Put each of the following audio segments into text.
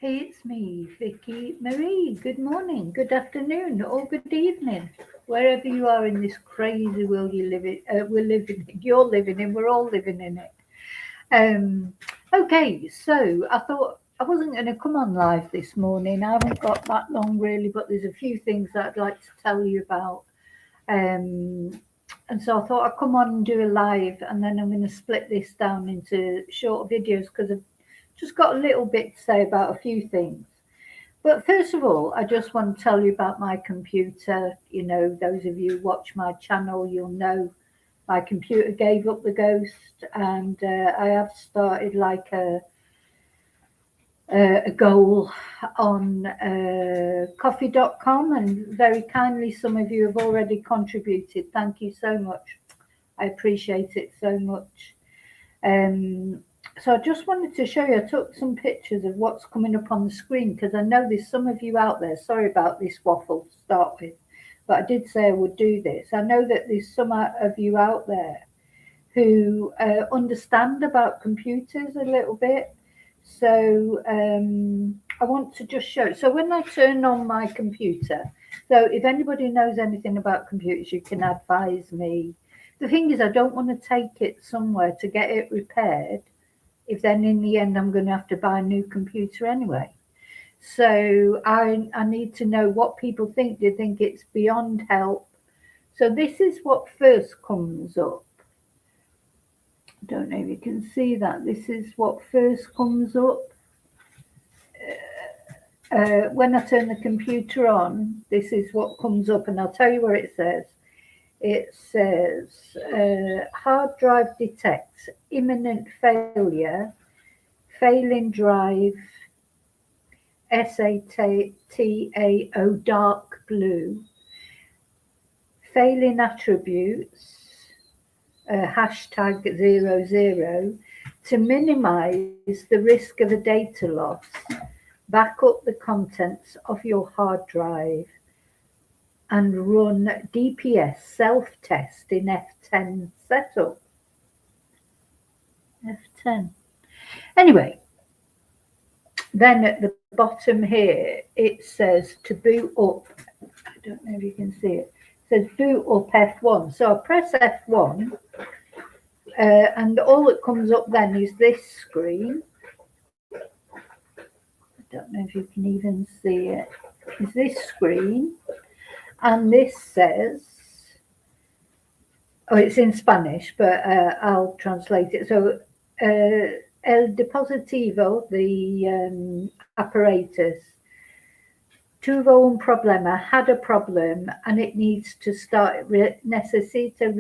Hey, it's me, Vicky Marie. Good morning, good afternoon, or good evening, wherever you are in this crazy world you live in. We're living, you're living in. We're all living in it. Um, okay, so I thought I wasn't going to come on live this morning. I haven't got that long really, but there's a few things that I'd like to tell you about. Um, and so I thought I'd come on and do a live, and then I'm going to split this down into short videos because I've just got a little bit to say about a few things. But first of all, I just want to tell you about my computer. You know, those of you who watch my channel, you'll know my computer gave up the ghost, and I have started like a goal on coffee.com, and very kindly, some of you have already contributed. Thank you so much. I appreciate it so much. So I just wanted to show you, I took some pictures of what's coming up on the screen because I know there's some of you out there, sorry about this waffle to start with, but I did say I would do this. I know that there's some of you out there who understand about computers a little bit. So I want to just show. So when I turn on my computer, so if anybody knows anything about computers, you can advise me. The thing is, I don't want to take it somewhere to get it repaired if then in the end I'm going to have to buy a new computer anyway. So I need to know what people think. Do you think it's beyond help? So this is what first comes up. I don't know if you can see that. This is what first comes up. When I turn the computer on, this is what comes up, and I'll tell you what it says. It says hard drive detects imminent failure, failing drive, SATAO dark blue, failing attributes, hashtag 00, to minimize the risk of a data loss. Back up the contents of your hard drive and run DPS self-test in F10 setup. F10. Anyway, then at the bottom here, it says to boot up. I don't know if you can see it. It says boot up F1. So I press F1, and all that comes up then is this screen. I don't know if you can even see it. It's this screen. And this says, oh, it's in Spanish, but I'll translate it. So, el dispositivo, the apparatus, tuvo un problema, had a problem, and it needs to start, necesita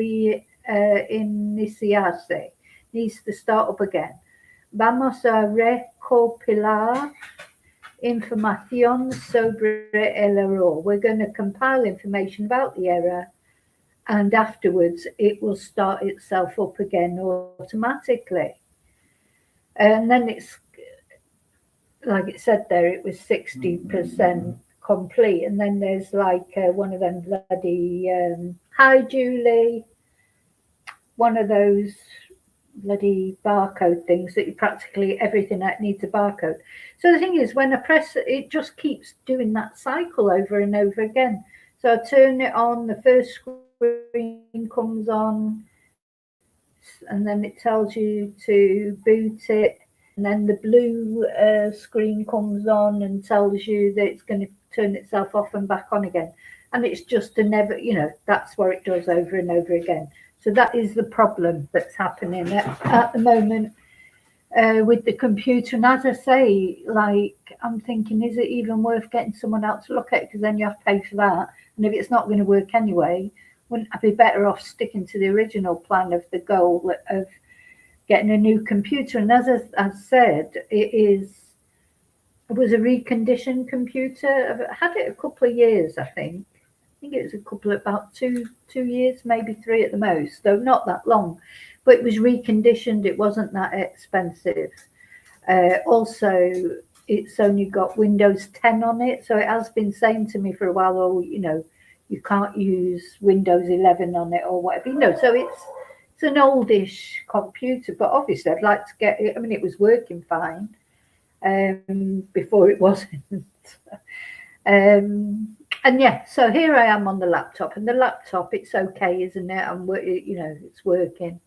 reiniciarse, needs to start up again. Vamos a recopilar información sobre el error. We're going to compile information about the error, and afterwards it will start itself up again automatically. And then it's, like it said there, it was 60% complete. And then there's like one of them bloody, hi Julie, one of those bloody barcode things that you practically everything that needs a barcode. So the thing is, when I press it, it just keeps doing that cycle over and over again. So I turn it on, the first screen comes on, and then it tells you to boot it, and then the blue screen comes on and tells you that it's going to turn itself off and back on again. And it's just a never, you know, that's what it does over and over again. So that is the problem that's happening at the moment with the computer. And as I say, like, I'm thinking, is it even worth getting someone else to look at it? Because then you have to pay for that. And if it's not going to work anyway, wouldn't I be better off sticking to the original plan of the goal of getting a new computer? And as I said, it was a reconditioned computer. I've had it a couple of years, I think. I think it was a couple of about two years, maybe 3 at the most, though not that long. But it was reconditioned. It wasn't that expensive. Also, it's only got Windows 10 on it, so it has been saying to me for a while, oh, you know, you can't use Windows 11 on it or whatever. You know, so it's an oldish computer, but obviously I'd like to get it. I mean, it was working fine. before it wasn't. And yeah, so here I am on the laptop, and the laptop, it's okay, isn't it? It's working.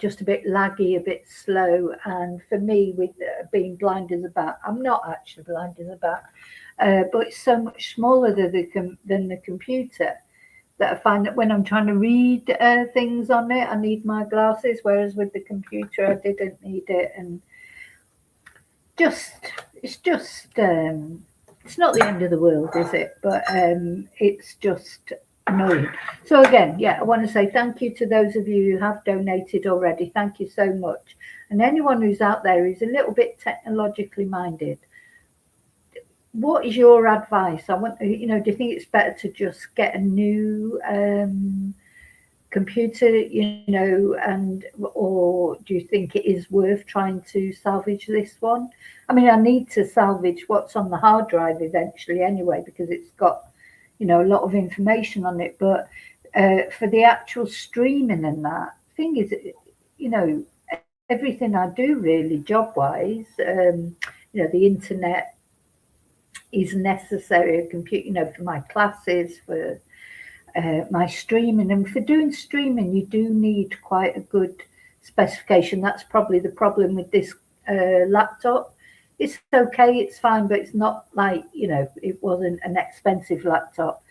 Just a bit laggy, a bit slow, and for me, with being blind as a bat, I'm not actually blind as a bat, but it's so much smaller than the computer that I find that when I'm trying to read things on it, I need my glasses, whereas with the computer, I didn't need it, and just it's just it's not the end of the world, is it? But it's just annoying. So again, yeah, I want to say thank you to those of you who have donated already. Thank you so much. And anyone who's out there who's a little bit technologically minded, what is your advice? I want, do you think it's better to just get a new computer, and or do you think it is worth trying to salvage this one? I mean, I need to salvage what's on the hard drive eventually anyway, because it's got, a lot of information on it. But for the actual streaming and that thing is, everything I do really job wise, the internet is necessary. A computer, for my classes, for my streaming, and for doing streaming you do need quite a good specification. That's probably the problem with this laptop. It's okay, it's fine, but it's not like, it wasn't an expensive laptop,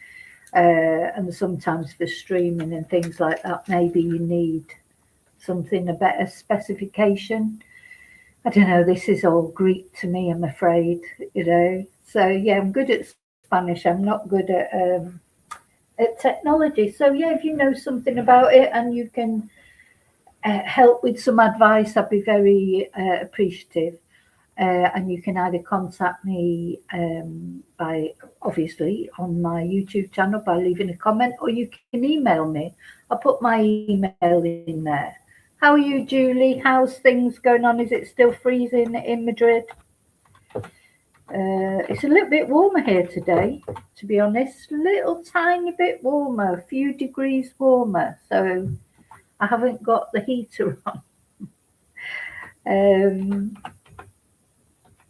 and sometimes for streaming and things like that, maybe you need something, a better specification. I don't know, this is all Greek to me, I'm afraid. So yeah, I'm good at Spanish, I'm not good at technology. So yeah, if you know something about it and you can help with some advice, I'd be very appreciative. And you can either contact me by, obviously, on my YouTube channel by leaving a comment, or you can email me. I'll put my email in there. How are you, Julie? How's things going on? Is it still freezing in Madrid? It's a little bit warmer here today, to be honest. A little tiny bit warmer, a few degrees warmer. So I haven't got the heater on.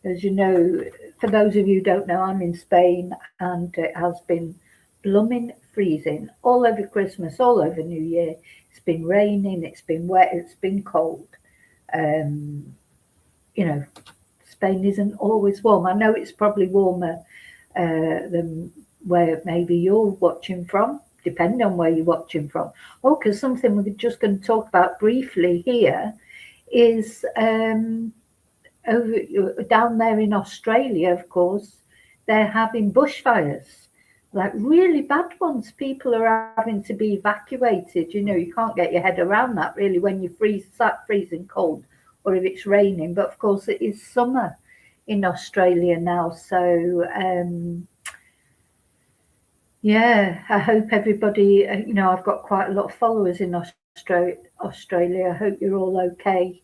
As you know, for those of you who don't know, I'm in Spain, and it has been blooming freezing all over Christmas, all over New Year. It's been raining, it's been wet, it's been cold. Spain isn't always warm. I know it's probably warmer than where maybe you're watching from, depending on where you're watching from. Oh, because something we're just going to talk about briefly here is over down there in Australia, of course, they're having bushfires, like really bad ones. People are having to be evacuated. You can't get your head around that really when you freezing cold, or if it's raining. But of course, it is summer in Australia now. So, yeah, I hope everybody, I've got quite a lot of followers in Australia. I hope you're all okay.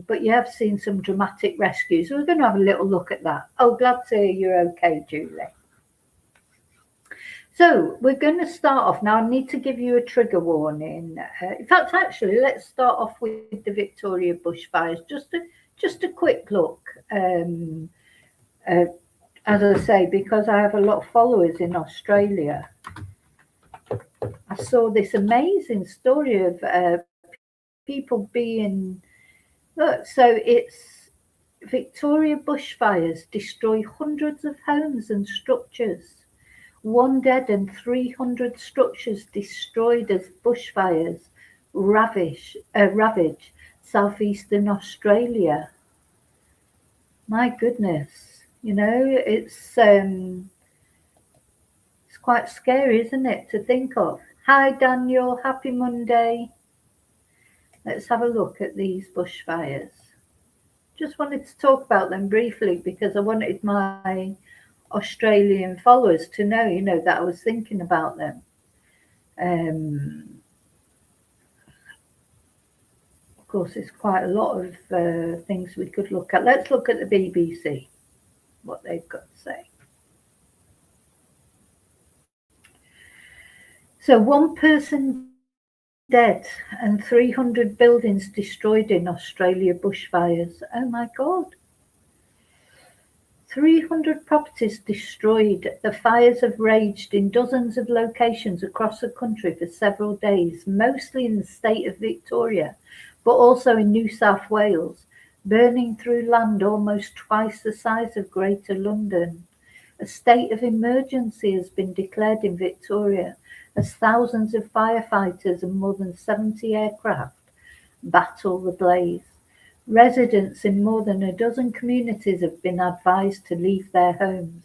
But you have seen some dramatic rescues. We're going to have a little look at that. Oh, glad to hear you're okay, Julie. So we're going to start off now. I need to give you a trigger warning. In fact, actually, let's start off with the Victoria bushfires. Just a quick look. As I say, because I have a lot of followers in Australia, I saw this amazing story of people being... Look, so it's Victoria bushfires destroy hundreds of homes and structures. 1 dead and 300 structures destroyed as bushfires ravage southeastern Australia. My goodness, it's quite scary, isn't it, to think of. Hi, Daniel. Happy Monday. Let's have a look at these bushfires. Just wanted to talk about them briefly because I wanted my Australian followers to know, that I was thinking about them. Of course, there's quite a lot of things we could look at. Let's look at the BBC, what they've got to say. So 1 person dead and 300 buildings destroyed in Australia bushfires. Oh my God. 300 properties destroyed. The fires have raged in dozens of locations across the country for several days, mostly in the state of Victoria, but also in New South Wales, burning through land almost twice the size of Greater London. A state of emergency has been declared in Victoria as thousands of firefighters and more than 70 aircraft battle the blaze. Residents in more than a dozen communities have been advised to leave their homes.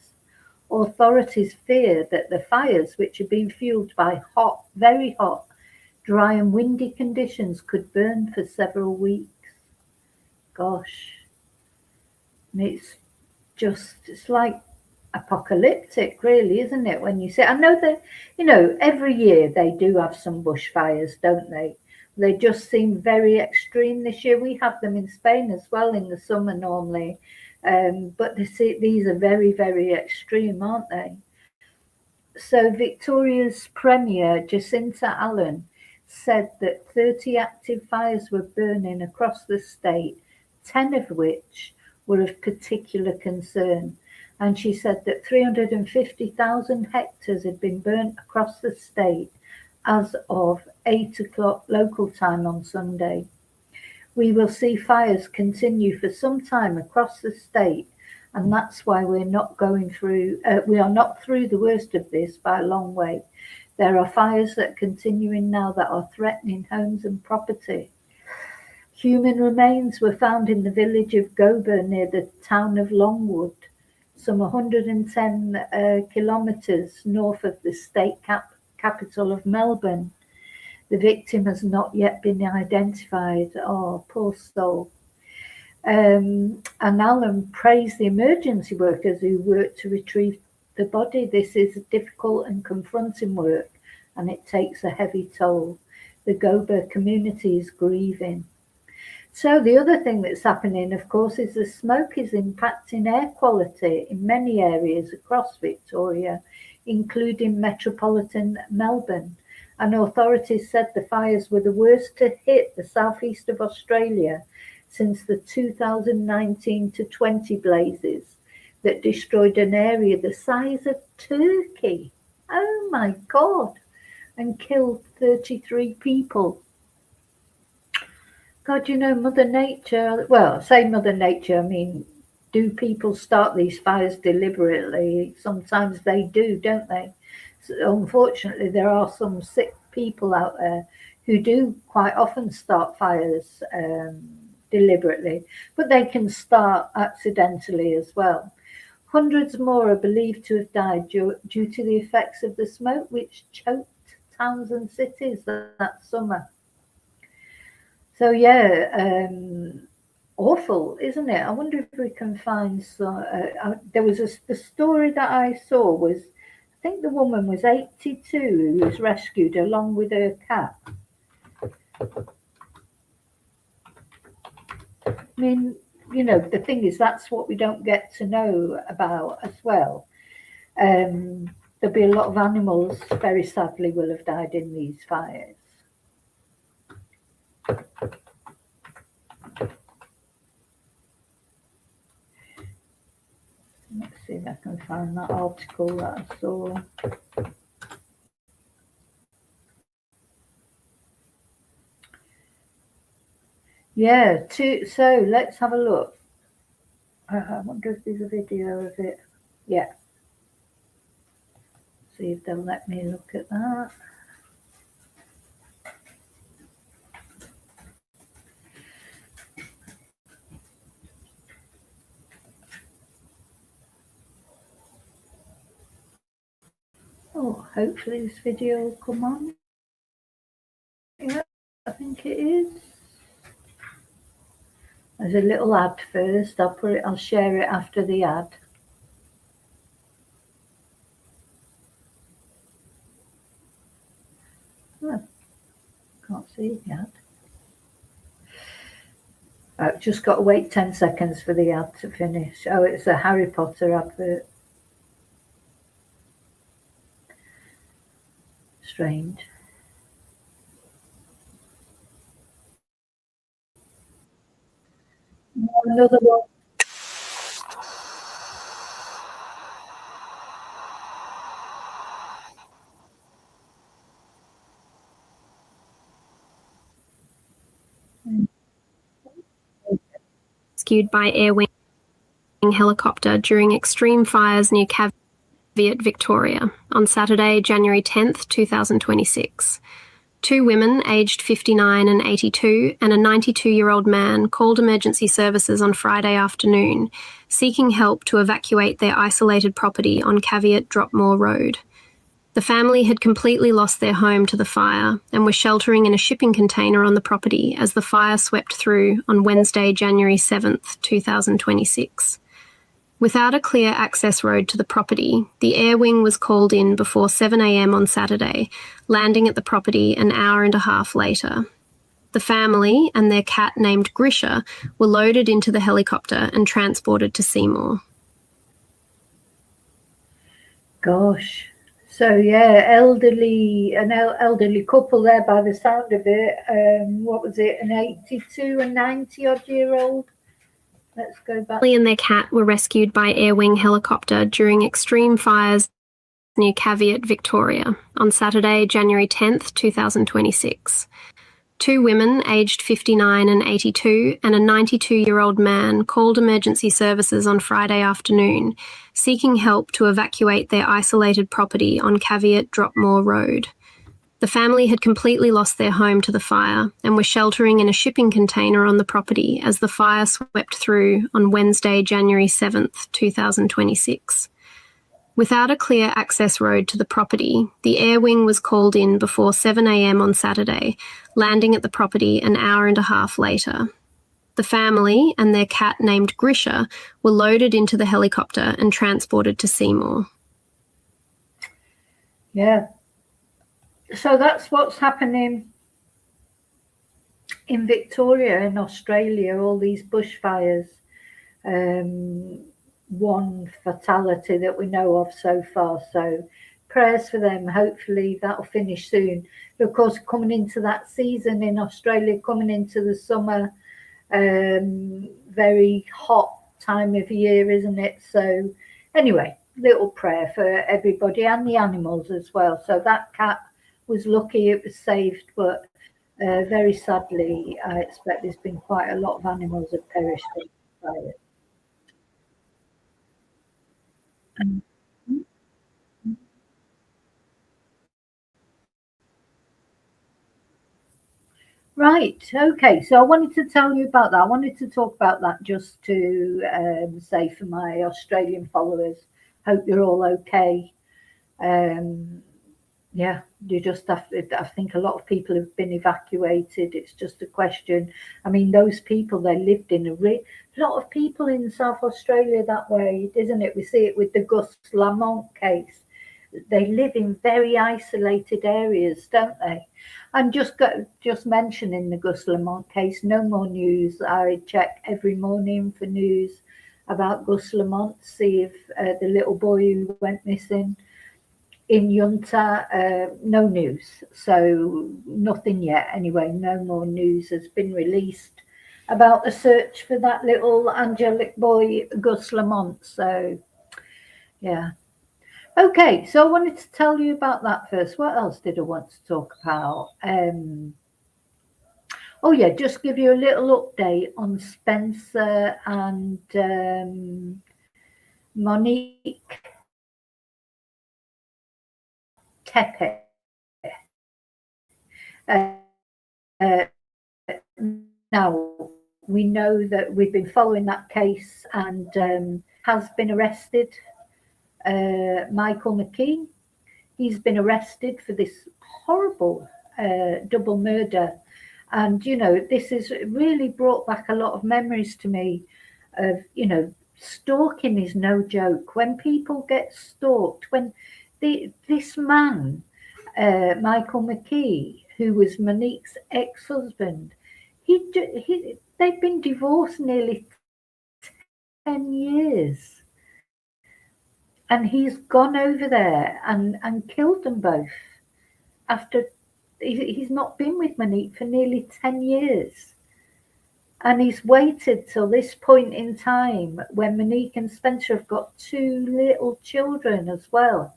Authorities fear that the fires, which have been fueled by hot, very hot, dry and windy conditions, could burn for several weeks. Gosh. And it's like apocalyptic, really, isn't it? When you say, I know that, every year they do have some bushfires, don't they? They just seem very extreme this year. We have them in Spain as well in the summer normally, but these are very, very extreme, aren't they? So Victoria's Premier Jacinta Allen said that 30 active fires were burning across the state, 10 of which were of particular concern. And she said that 350,000 hectares had been burnt across the state as of 8 o'clock local time on Sunday. We will see fires continue for some time across the state, and that's why we are not through the worst of this by a long way. There are fires that are continuing now that are threatening homes and property. Human remains were found in the village of Gober near the town of Longwood, some 110 kilometres north of the state capital of Melbourne. The victim has not yet been identified. Oh, poor soul. And Alan praised the emergency workers who worked to retrieve the body. This is difficult and confronting work, and it takes a heavy toll. The Gober community is grieving. So the other thing that's happening, of course, is the smoke is impacting air quality in many areas across Victoria, including metropolitan Melbourne. And authorities said the fires were the worst to hit the southeast of Australia since the 2019 to 20 blazes that destroyed an area the size of Turkey. Oh my God, and killed 33 people. God, Mother Nature, well, I say Mother Nature, I mean, do people start these fires deliberately? Sometimes they do, don't they? So unfortunately, there are some sick people out there who do quite often start fires deliberately, but they can start accidentally as well. Hundreds more are believed to have died due to the effects of the smoke, which choked towns and cities that summer. So yeah, awful, isn't it? I wonder if we can find some. There was the story that I saw was, I think the woman was 82 who was rescued along with her cat. I mean, the thing is, that's what we don't get to know about as well. There'll be a lot of animals, very sadly, will have died in these fires. Let's see if I can find that article that I saw. Yeah, so let's have a look. I wonder if there's a video of it. Yeah. See if they'll let me look at that. Oh, hopefully this video will come on. Yeah, I think it is. There's a little ad first. I'll share it after the ad. Oh, can't see the ad. I've just got to wait 10 seconds for the ad to finish. Oh, it's a Harry Potter advert. Strange. Another one. rescued by air wing helicopter during extreme fires near Caveat, Victoria, on Saturday, January 10th, 2026. 2 women, aged 59 and 82, and a 92-year-old man called emergency services on Friday afternoon, seeking help to evacuate their isolated property on Caveat Dropmore Road. The family had completely lost their home to the fire and were sheltering in a shipping container on the property as the fire swept through on Wednesday, January 7th, 2026. Without a clear access road to the property, the air wing was called in before 7 a.m. on Saturday, landing at the property an hour and a half later. The family and their cat named Grisha were loaded into the helicopter and transported to Seymour. Gosh. So yeah, elderly couple there by the sound of it. What was it, an 82 and 90-odd-year-old? Let's go back. And their cat were rescued by air wing helicopter during extreme fires near Caveat, Victoria, on Saturday, January 10th, 2026. 2 women, aged 59 and 82, and a 92-year-old man called emergency services on Friday afternoon, seeking help to evacuate their isolated property on Caveat Dropmore Road. The family had completely lost their home to the fire and were sheltering in a shipping container on the property as the fire swept through on Wednesday, January 7th, 2026. Without a clear access road to the property, the air wing was called in before 7 a.m. on Saturday, landing at the property an hour and a half later. The family and their cat named Grisha were loaded into the helicopter and transported to Seymour. Yeah. So that's what's happening in Victoria, in Australia, all these bushfires. One fatality that we know of so far. So prayers for them. Hopefully that'll finish soon. But of course, coming into that season in Australia, coming into the summer, very hot time of year, isn't it? So anyway, little prayer for everybody and the animals as well. So that cat was lucky it was saved, but very sadly, I expect there's been quite a lot of animals have perished in the fire. Right, okay, so I wanted to tell you about that. I wanted to talk about that just to say for my Australian followers, hope you're all okay. Um, yeah, you just have to, I think a lot of people have been evacuated. It's just a question. I mean, those people, they lived in a lot of people in South Australia that way, isn't it? We see it with the Gus Lamont case. They live in very isolated areas, don't they? I'm just mentioning the Gus Lamont case. No more news. I check every morning for news about Gus Lamont, see if the little boy who went missing in Junta, no news. So nothing yet. Anyway, no more news has been released about the search for that little angelic boy, Gus Lamont. So yeah. Okay, so I wanted to tell you about that first. What else did I want to talk about? Oh yeah, just give you a little update on Spencer and Monique Tepe. Now, we know that we've been following that case and has been arrested. Michael McKee, he's been arrested for this horrible double murder. And, you know, this has really brought back a lot of memories to me of, you know, stalking is no joke. When people get stalked, when this man, Michael McKee, who was Monique's ex-husband, they've been divorced nearly 10 years. And he's gone over there and killed them both after he's not been with Monique for nearly 10 years. And he's waited till this point in time when Monique and Spencer have got 2 little children as well.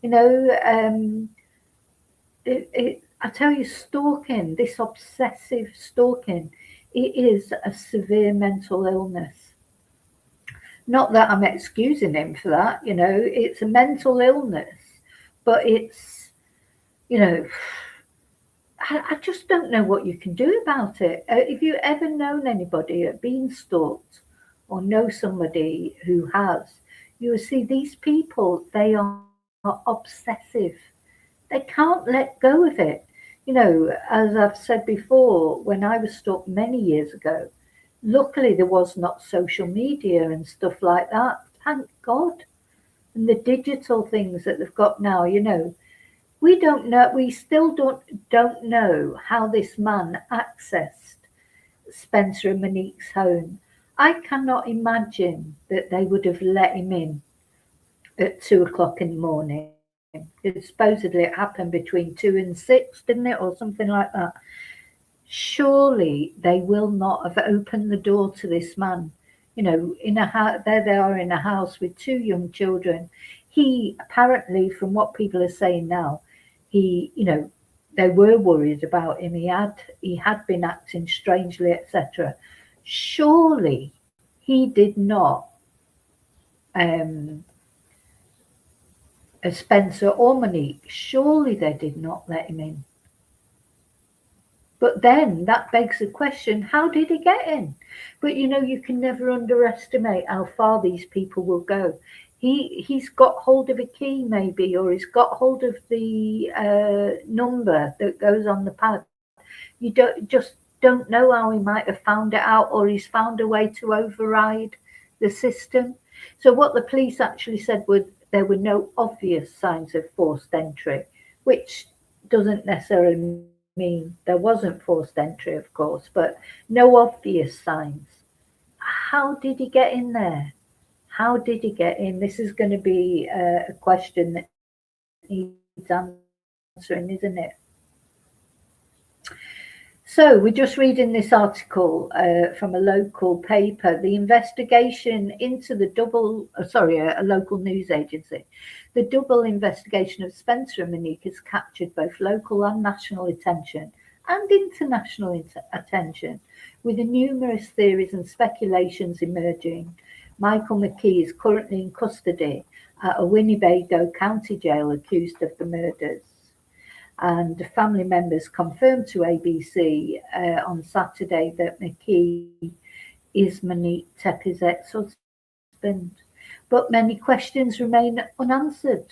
You know, I tell you, stalking, this obsessive stalking it is a severe mental illness. Not that I'm excusing him for that, it's a mental illness, but it's, you know, I just don't know what you can do about it. If you ever known anybody been stalked or know somebody who has, you will see these people, they are obsessive. They can't let go of it. As I've said before, when I was stalked many years ago, luckily there was not social media and stuff like that. Thank God. And the digital things that they've got now, we don't know. We still don't know how this man accessed Spencer and Monique's home. I cannot imagine that they would have let him in at 2 o'clock in the morning. Supposedly it happened between 2 and 6, didn't it, or something like that. Surely they will not have opened the door to this man. In a house, there they are in a house with 2 young children. He apparently, from what people are saying now, they were worried about him. He had been acting strangely, etc. Surely he did not, Spencer or Monique, surely they did not let him in. But then that begs the question, how did he get in? But you can never underestimate how far these people will go. He's got hold of a key maybe, or he's got hold of the number that goes on the pad. You don't know how he might have found it out, or he's found a way to override the system. So what the police actually said was there were no obvious signs of forced entry, which doesn't necessarily mean there wasn't forced entry, of course, but no obvious signs. How did he get in there? How did he get in? This is going to be a question that needs answering, isn't it? So we're just reading this article from a local paper. The investigation into a local news agency. The double investigation of Spencer and Monique has captured both local and national attention and international attention, with the numerous theories and speculations emerging. Michael McKee is currently in custody at a Winnebago County jail accused of the murders. And family members confirmed to ABC on Saturday that McKee is Monique Tepper's ex-husband. But many questions remain unanswered.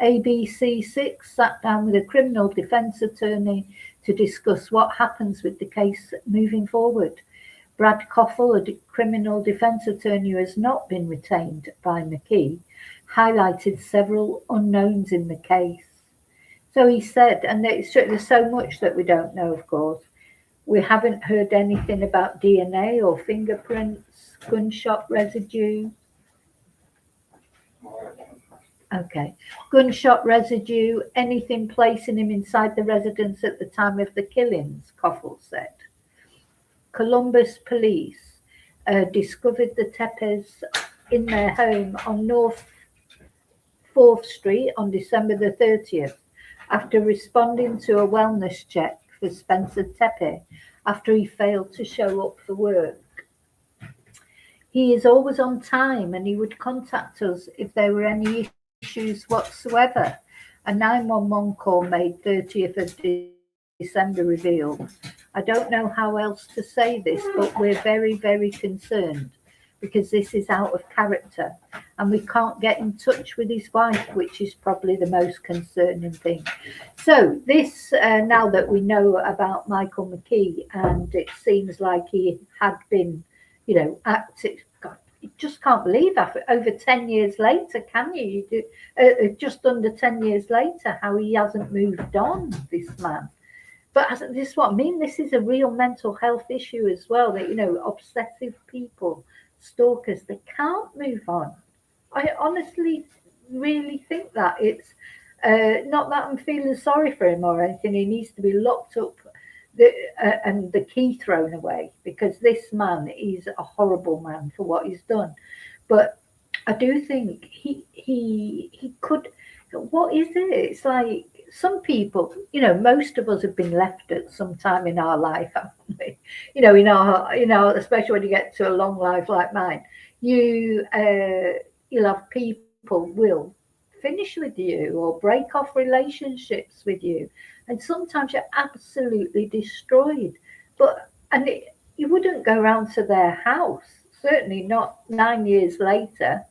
ABC6 sat down with a criminal defence attorney to discuss what happens with the case moving forward. Brad Koffel, a criminal defence attorney who has not been retained by McKee, highlighted several unknowns in the case. So he said, and there's so much that we don't know, of course. We haven't heard anything about DNA or fingerprints, gunshot residue. Okay. Gunshot residue, anything placing him inside the residence at the time of the killings, Koffel said. Columbus police discovered the Teppers in their home on North 4th Street on December the 30th. After responding to a wellness check for Spencer Tepper after he failed to show up for work. He is always on time and he would contact us if there were any issues whatsoever. A 911 call made 30th of December revealed. I don't know how else to say this, but we're very, very concerned because this is out of character and we can't get in touch with his wife, which is probably the most concerning thing. So this, now that we know about Michael McKee, and it seems like he had been, active, God, you just can't believe after over 10 years later, can you? Just under 10 years later, how he hasn't moved on, this man. But this is what I mean. This is a real mental health issue as well, that, obsessive people, stalkers, they can't move on. I honestly really think that it's not that I'm feeling sorry for him or anything. He needs to be locked up and the key thrown away, because this man is a horrible man for what he's done. But I do think he could. What is it? It's like some people, most of us have been left at some time in our life, especially when you get to a long life like mine, you'll have people will finish with you or break off relationships with you, and sometimes you're absolutely destroyed. You wouldn't go round to their house, certainly not 9 years later,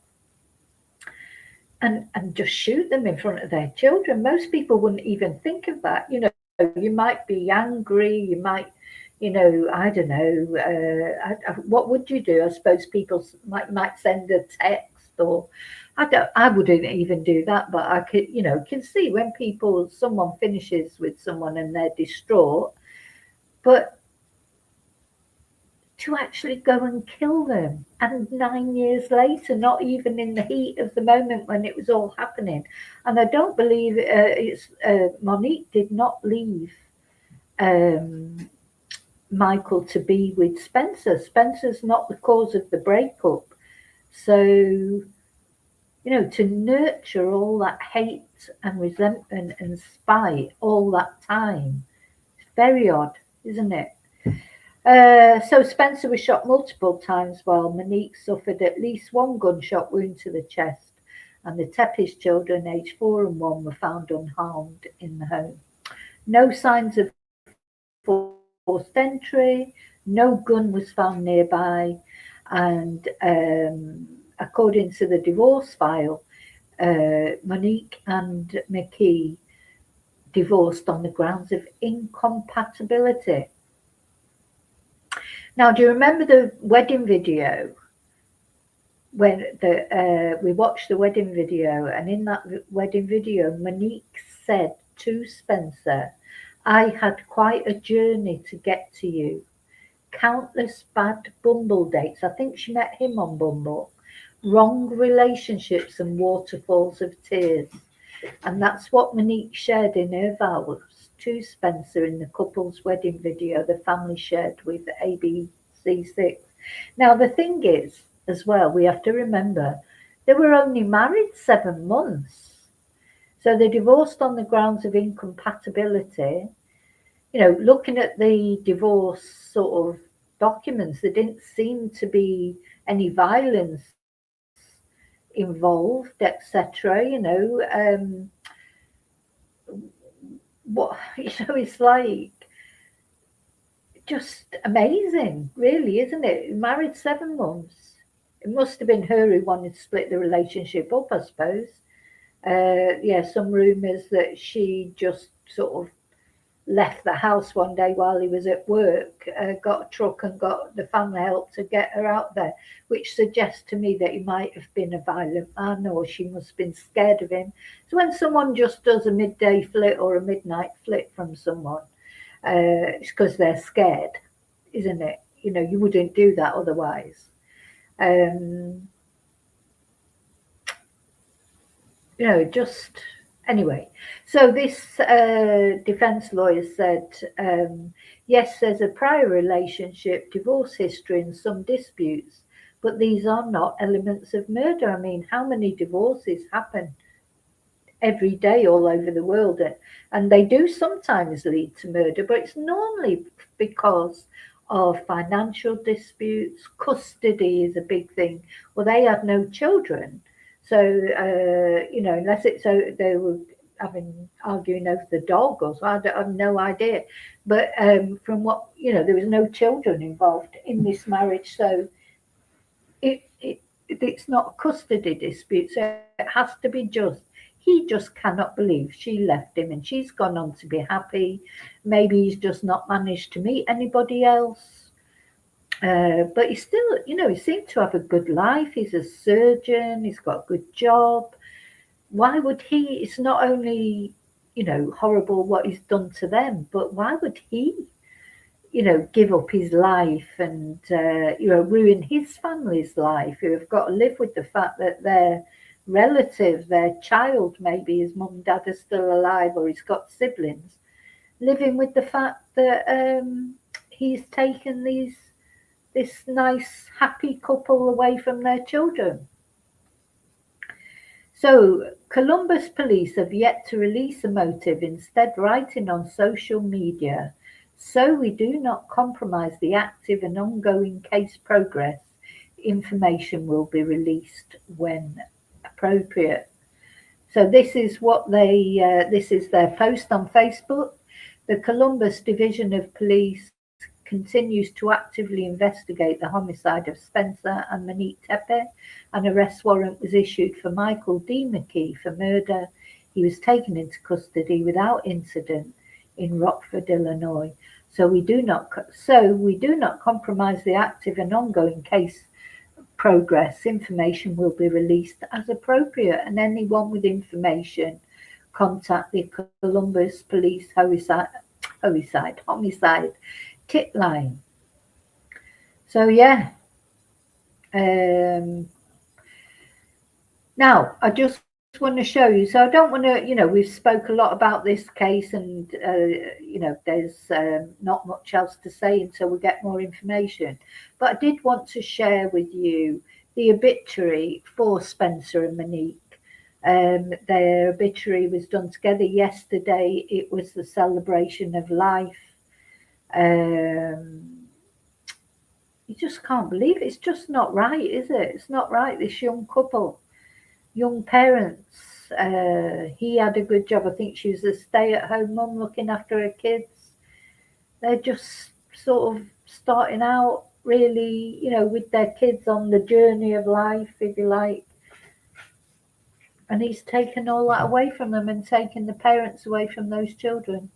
and just shoot them in front of their children. Most people wouldn't even think of that. You might be angry, you might, I don't know, what would you do? I suppose people might send a text, or I wouldn't even do that, but I could, can see when someone finishes with someone and they're distraught, but to actually go and kill them, and 9 years later, not even in the heat of the moment when it was all happening. And I don't believe Monique did not leave Michael to be with Spencer. Spencer's not the cause of the breakup. So, to nurture all that hate and resentment and spite all that time, it's very odd, isn't it? So Spencer was shot multiple times, while Monique suffered at least one gunshot wound to the chest, and the Tepes children, aged 4 and 1, were found unharmed in the home. No signs of forced entry, no gun was found nearby, and according to the divorce file, Monique and McKee divorced on the grounds of incompatibility. Now, do you remember the wedding video? When we watched the wedding video, and in that wedding video, Monique said to Spencer, "I had quite a journey to get to you. Countless bad Bumble dates." I think she met him on Bumble. "Wrong relationships and waterfalls of tears." And that's what Monique shared in her vows to Spencer in the couple's wedding video the family shared with ABC6. Now, the thing is, as well, we have to remember, they were only married 7 months. So they divorced on the grounds of incompatibility. Looking at the divorce sort of documents, there didn't seem to be any violence involved, etc. It's like just amazing, really, isn't it? Married 7 months. It must have been her who wanted to split the relationship up, I suppose. Some rumours that she just sort of left the house one day while he was at work, got a truck and got the family help to get her out there, which suggests to me that he might have been a violent man, or she must have been scared of him. So when someone just does a midday flit or a midnight flit from someone, it's because they're scared, isn't it? You wouldn't do that otherwise. Anyway, so this defense lawyer said, yes, there's a prior relationship, divorce history, and some disputes, but these are not elements of murder. I mean, how many divorces happen every day all over the world? And they do sometimes lead to murder, but it's normally because of financial disputes. Custody is a big thing. Well, they had no children. So, unless it's so they were arguing over the dog or so, I have no idea. But from what, there was no children involved in this marriage. So it's not a custody dispute. So it has to be just. He just cannot believe she left him and she's gone on to be happy. Maybe he's just not managed to meet anybody else. But he still, he seemed to have a good life. He's a surgeon. He's got a good job. Why would he? It's not only, horrible what he's done to them, but why would he, give up his life and, ruin his family's life, who have got to live with the fact that their relative, their child, maybe his mum and dad are still alive, or he's got siblings, living with the fact that he's taken this nice, happy couple away from their children. So, Columbus police have yet to release a motive, instead writing on social media, so we do not compromise the active and ongoing case progress. Information will be released when appropriate. So this is what this is their post on Facebook. The Columbus Division of Police continues to actively investigate the homicide of Spencer and Monique Tepe. An arrest warrant was issued for Michael D. McKee for murder. He was taken into custody without incident in Rockford, Illinois. So we do not compromise the active and ongoing case progress. Information will be released as appropriate, and anyone with information contact the Columbus Police homicide tip line. So yeah. Now I just want to show you. So I don't want to, we've spoke a lot about this case, and there's not much else to say until we get more information. But I did want to share with you the obituary for Spencer and Monique. Their obituary was done together yesterday. It was the celebration of life. You just can't believe it. It's just not right, is it? It's not right. This young couple, young parents. He had a good job. I think she was a stay-at-home mum looking after her kids. They're just sort of starting out really, with their kids on the journey of life, if you like. And he's taken all that away from them and taken the parents away from those children.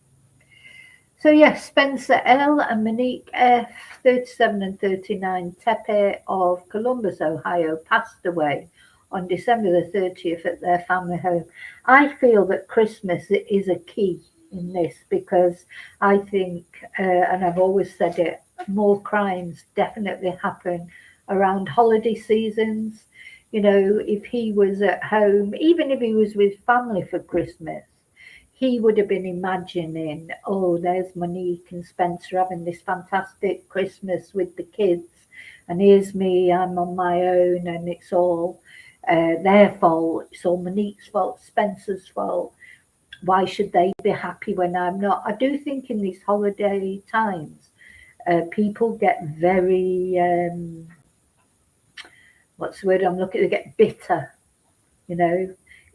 So yes, Spencer L. and Monique F., 37 and 39, Tepe of Columbus, Ohio, passed away on December the 30th at their family home. I feel that Christmas is a key in this, because I think, and I've always said it, more crimes definitely happen around holiday seasons. If he was at home, even if he was with family for Christmas, he would have been imagining, oh, there's Monique and Spencer having this fantastic Christmas with the kids, and here's me, I'm on my own, and it's all their fault, it's all Monique's fault, Spencer's fault. Why should they be happy when I'm not? I do think in these holiday times, people get very, what's the word I'm looking at? They get bitter,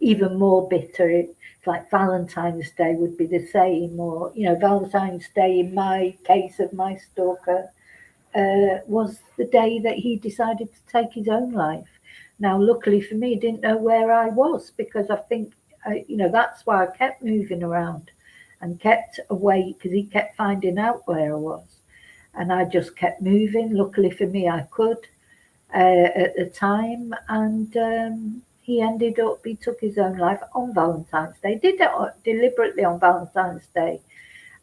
even more bitter. It's like Valentine's Day would be the same, or, Valentine's Day, in my case of my stalker, was the day that he decided to take his own life. Now, luckily for me, he didn't know where I was, because I think, that's why I kept moving around and kept away, because he kept finding out where I was. And I just kept moving. Luckily for me, I could at the time. And he took his own life on Valentine's Day. Did it deliberately on Valentine's Day.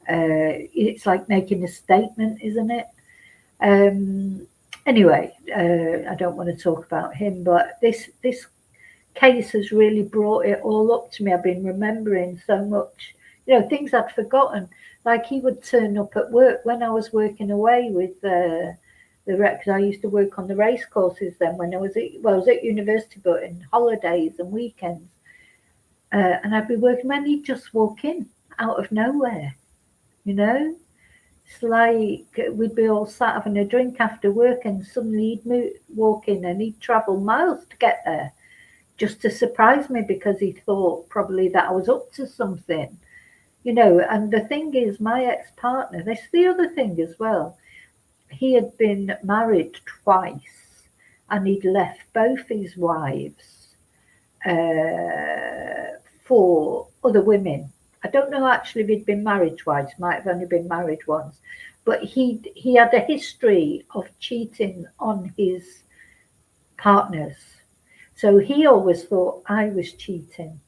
It's like making a statement, isn't it? Anyway, I don't want to talk about him, but this case has really brought it all up to me. I've been remembering so much, things I'd forgotten. Like, he would turn up at work when I was working away with the because I used to work on the race courses then when I was at university, but in holidays and weekends. And I'd be working, and he'd just walk in out of nowhere, It's like we'd be all sat having a drink after work, and suddenly he'd walk in, and he'd travel miles to get there, just to surprise me, because he thought probably that I was up to something, And the thing is, my ex-partner, that's the other thing as well. He had been married twice, and he'd left both his wives for other women. I don't know actually if he'd been married twice, might have only been married once, but he had a history of cheating on his partners. So he always thought I was cheating.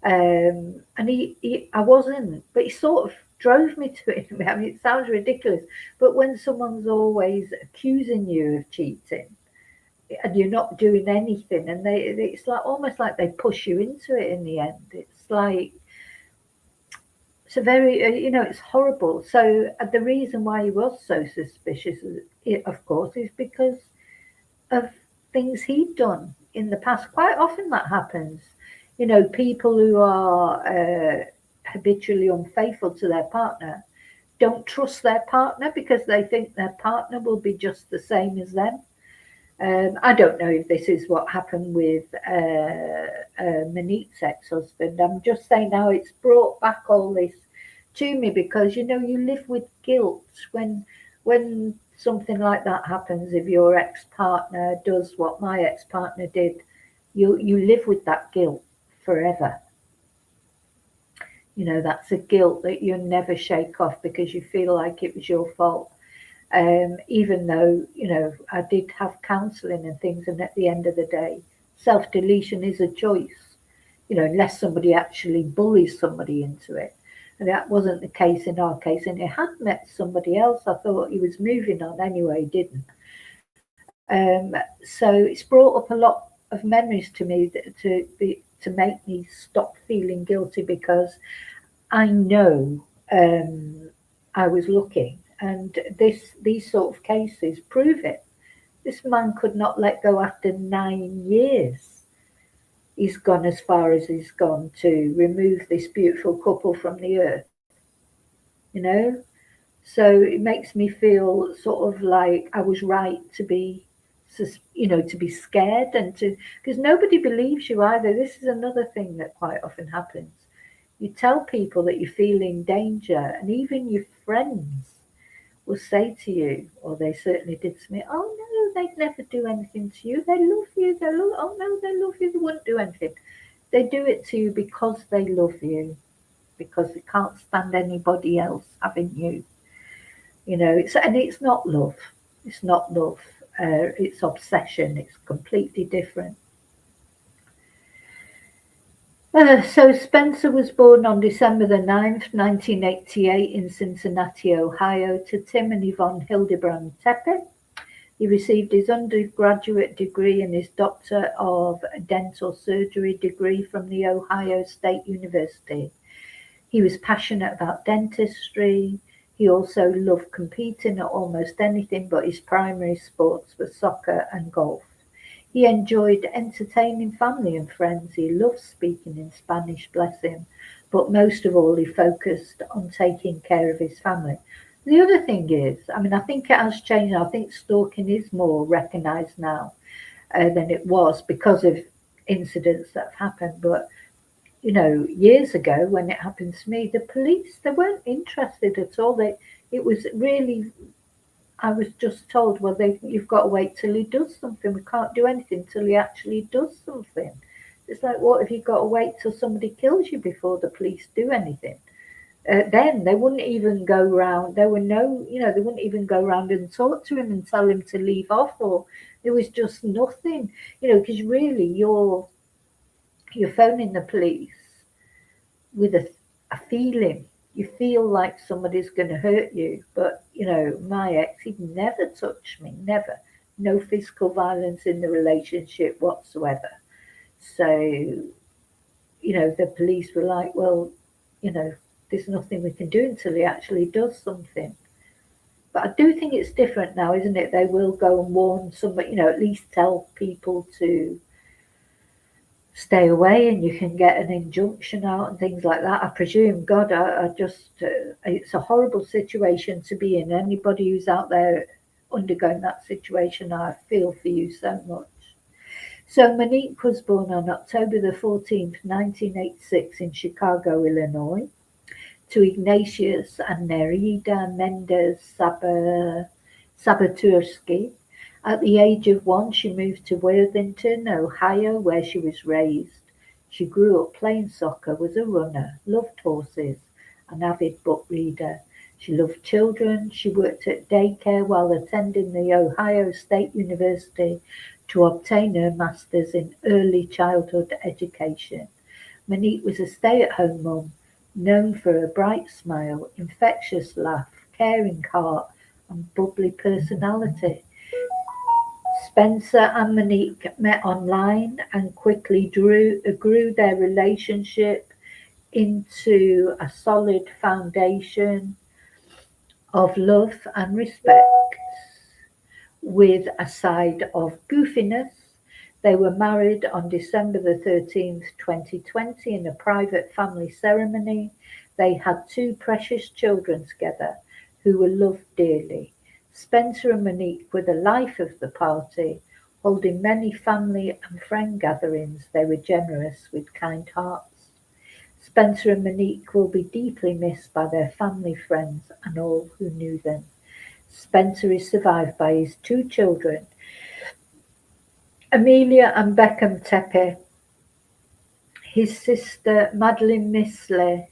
And I wasn't, but he sort of drove me to it. I mean, it sounds ridiculous, but when someone's always accusing you of cheating and you're not doing anything, and it's like almost like they push you into it in the end. It's like, it's a very, it's horrible. So the reason why he was so suspicious, of course, is because of things he'd done in the past. Quite often that happens. People who are habitually unfaithful to their partner don't trust their partner because they think their partner will be just the same as them. I don't know if this is what happened with Monique's ex-husband. I'm just saying how it's brought back all this to me because you live with guilt when something like that happens. If your ex-partner does what my ex-partner did, you live with that guilt forever. That's a guilt that you never shake off because you feel like it was your fault. Even though, I did have counselling and things, and at the end of the day, self-deletion is a choice, unless somebody actually bullies somebody into it. And that wasn't the case in our case. And he had met somebody else. I thought he was moving on anyway, he didn't. So it's brought up a lot of memories to me to make me stop feeling guilty because I know I was looking. And these sort of cases prove it. This man could not let go after 9 years. He's gone as far as he's gone to remove this beautiful couple from the earth. So it makes me feel sort of like I was right to be, to be scared because nobody believes you either. This is another thing that quite often happens. You tell people that you feel in danger, and even your friends will say to you, or they certainly did to me, oh no, they'd never do anything to you. They love you. Oh no, they love you. They wouldn't do anything. They do it to you because they love you, because they can't stand anybody else having you. It's not love. It's not love. It's obsession. It's completely different. So Spencer was born on December the 9th, 1988 in Cincinnati, Ohio, to Tim and Yvonne Hildebrand Tepe. He received his undergraduate degree and his Doctor of Dental Surgery degree from the Ohio State University. He was passionate about dentistry. He also loved competing at almost anything, but his primary sports were soccer and golf. He enjoyed entertaining family and friends. He loved speaking in Spanish, bless him. But most of all, he focused on taking care of his family. The other thing is, I think it has changed. I think stalking is more recognised now than it was because of incidents that have happened. But, years ago when it happened to me, the police, they weren't interested at all. It was really... I was just told, well, you've got to wait till he does something. We can't do anything till he actually does something. It's like, what if you got to wait till somebody kills you before the police do anything? Then they wouldn't even go round. They wouldn't even go round and talk to him and tell him to leave off, or there was just nothing, because really you're phoning the police with a feeling. You feel like somebody's going to hurt you, but my ex, he'd never touched me, never. No physical violence in the relationship whatsoever. So, the police were like, well, there's nothing we can do until he actually does something. But I do think it's different now, isn't it? They will go and warn somebody, at least tell people to stay away, and you can get an injunction out and things like that. I presume, God, I just, it's a horrible situation to be in. Anybody who's out there undergoing that situation, I feel for you so much. So Monique was born on October the 14th, 1986 in Chicago, Illinois, to Ignatius and Nerida Mendez Sabatursky. At the age of 1, she moved to Worthington, Ohio, where she was raised. She grew up playing soccer, was a runner, loved horses, an avid book reader. She loved children. She worked at daycare while attending the Ohio State University to obtain her master's in early childhood education. Monique was a stay-at-home mum, known for her bright smile, infectious laugh, caring heart, and bubbly personality. Spencer and Monique met online and quickly grew their relationship into a solid foundation of love and respect, with a side of goofiness. They were married on December the 13th, 2020 in a private family ceremony. They had 2 precious children together, who were loved dearly. Spencer and Monique were the life of the party, holding many family and friend gatherings. They were generous with kind hearts. Spencer and Monique will be deeply missed by their family, friends, and all who knew them. Spencer is survived by his two children, Amelia and Beckham Tepe, his sister Madeline Misley.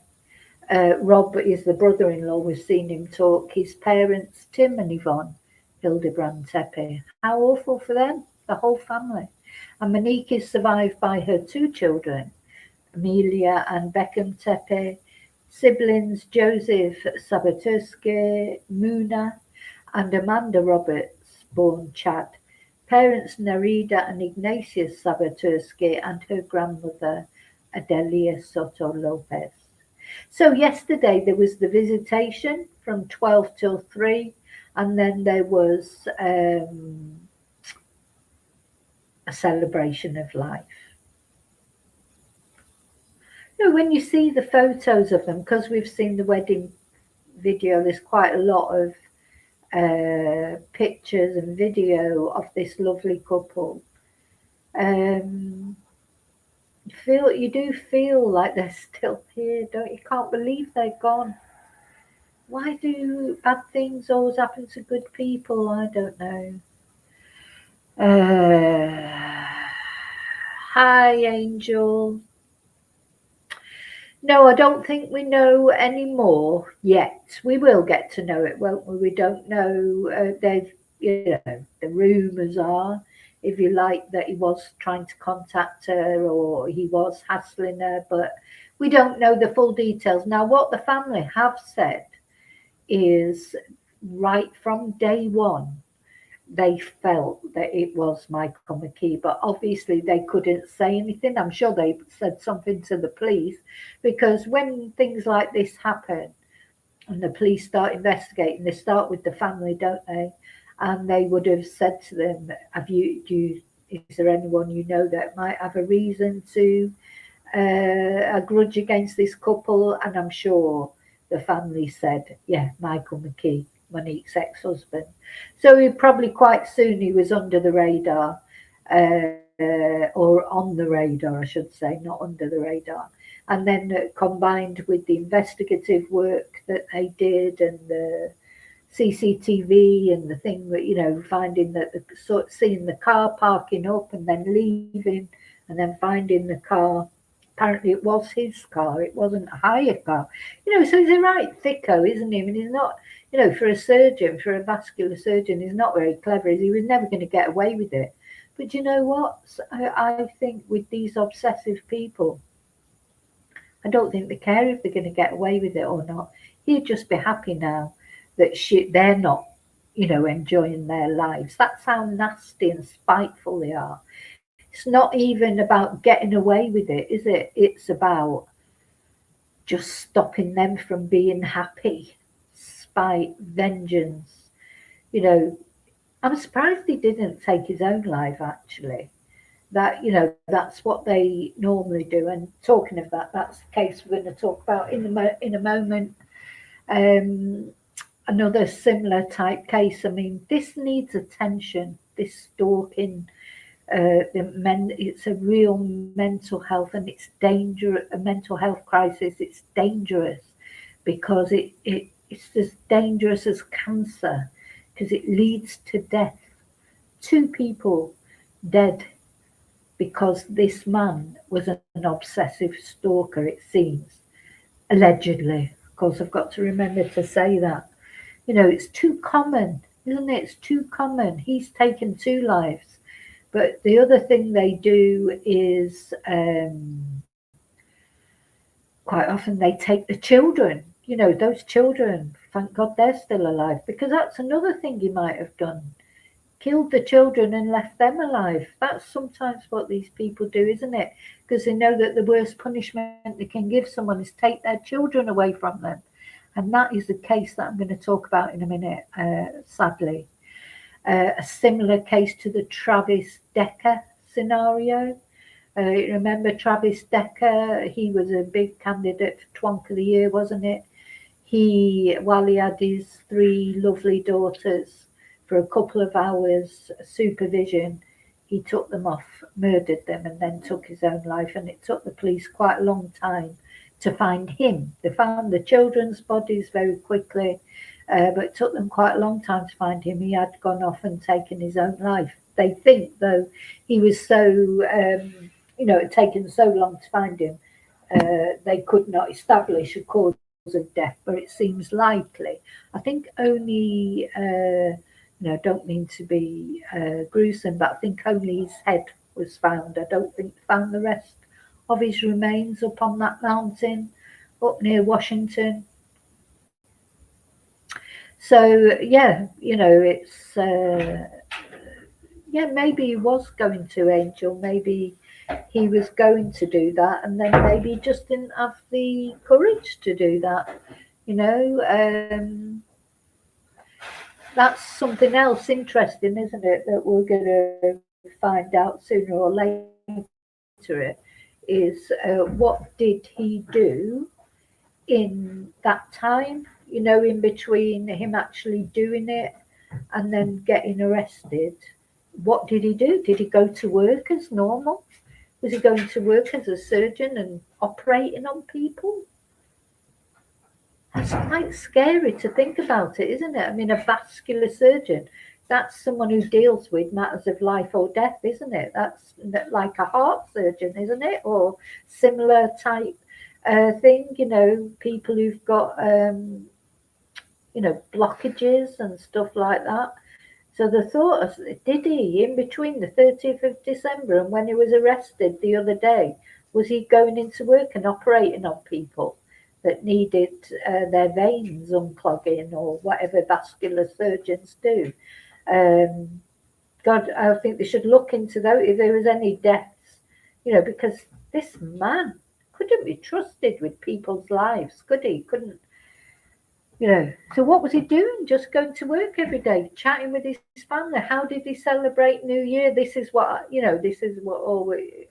Rob is the brother-in-law. We've seen him talk. His parents, Tim and Yvonne Hildebrand Tepe. How awful for them, the whole family. And Monique is survived by her two children, Amelia and Beckham Tepe, siblings Joseph Sabaturski, Muna, and Amanda Roberts, born Chad. Parents Narida and Ignatius Sabaturski, and her grandmother Adelia Soto Lopez. So yesterday there was the visitation from 12 till 3, and then there was a celebration of life. You know, when you see the photos of them, because we've seen the wedding video, there's quite a lot of pictures and video of this lovely couple. You do feel like they're still here, don't you? Can't believe they're gone. Why do bad things always happen to good people? I don't know. Hi, Angel. No, I don't think we know any more yet. We will get to know it, won't we? We don't know. The rumours are, if you like, that he was trying to contact her or he was hassling her, but we don't know the full details. Now, what the family have said is right from day one, they felt that it was Michael McKee, but obviously they couldn't say anything. I'm sure they said something to the police, because when things like this happen and the police start investigating, they start with the family, don't they? And they would have said to them, is there anyone you know that might have a reason to a grudge against this couple? And I'm sure the family said, yeah, Michael McKee, Monique's ex-husband. So he probably quite soon he was under the radar, or on the radar, I should say, not under the radar. And then combined with the investigative work that they did and the CCTV and the thing that, finding that seeing the car parking up and then leaving and then finding the car. Apparently it was his car, it wasn't a hire car. So he's a right thicko, isn't he? I mean, he's not, for a surgeon, for a vascular surgeon, he's not very clever. He was never going to get away with it. But you know what? I think with these obsessive people, I don't think they care if they're going to get away with it or not. He'd just be happy now that they're not, enjoying their lives. That's how nasty and spiteful they are. It's not even about getting away with it, is it? It's about just stopping them from being happy. Spite, vengeance. I'm surprised he didn't take his own life, actually. That's what they normally do. And talking of that, that's the case we're going to talk about in a moment. Another similar type case. I mean, this needs attention, this stalking. It's a real mental health, and it's dangerous. A mental health crisis. It's dangerous because it's as dangerous as cancer, because it leads to death. 2 people dead because this man was an obsessive stalker, it seems, allegedly. Of course, I've got to remember to say that. It's too common, isn't it? It's too common. He's taken 2 lives. But the other thing they do is quite often they take the children, those children. Thank God they're still alive, because that's another thing he might have done. Killed the children and left them alive. That's sometimes what these people do, isn't it? Because they know that the worst punishment they can give someone is take their children away from them. And that is the case that I'm going to talk about in a minute, sadly. A similar case to the Travis Decker scenario. Remember Travis Decker? He was a big candidate for Twonk of the Year, wasn't it? while he had his 3 lovely daughters for a couple of hours supervision, he took them off, murdered them, and then took his own life. And it took the police quite a long time to find him. They found the children's bodies very quickly, but it took them quite a long time to find him. He had gone off and taken his own life. They think, though, he was so, it had taken so long to find him, they could not establish a cause of death, but it seems likely. I think only, don't mean to be gruesome, but I think only his head was found. I don't think they found the rest of his remains up on that mountain up near Washington. So, it's, maybe he was going to Angel, maybe he was going to do that, and then maybe he just didn't have the courage to do that. That's something else interesting, isn't it, that we're going to find out sooner or later, is what did he do in that time, in between him actually doing it and then getting arrested. What did he do? Did he go to work as normal? Was he going to work as a surgeon and operating on people? That's quite scary to think about it, isn't it? I mean, a vascular surgeon, that's someone who deals with matters of life or death, isn't it? That's like a heart surgeon, isn't it? Or similar type thing, people who've got, blockages and stuff like that. So the thought of, did he, in between the 30th of December and when he was arrested the other day, was he going into work and operating on people that needed their veins unclogging or whatever vascular surgeons do? God, I think they should look into that if there was any deaths, because this man couldn't be trusted with people's lives, could he? Couldn't. So what was he doing? Just going to work every day, chatting with his family. How did he celebrate New Year? This is what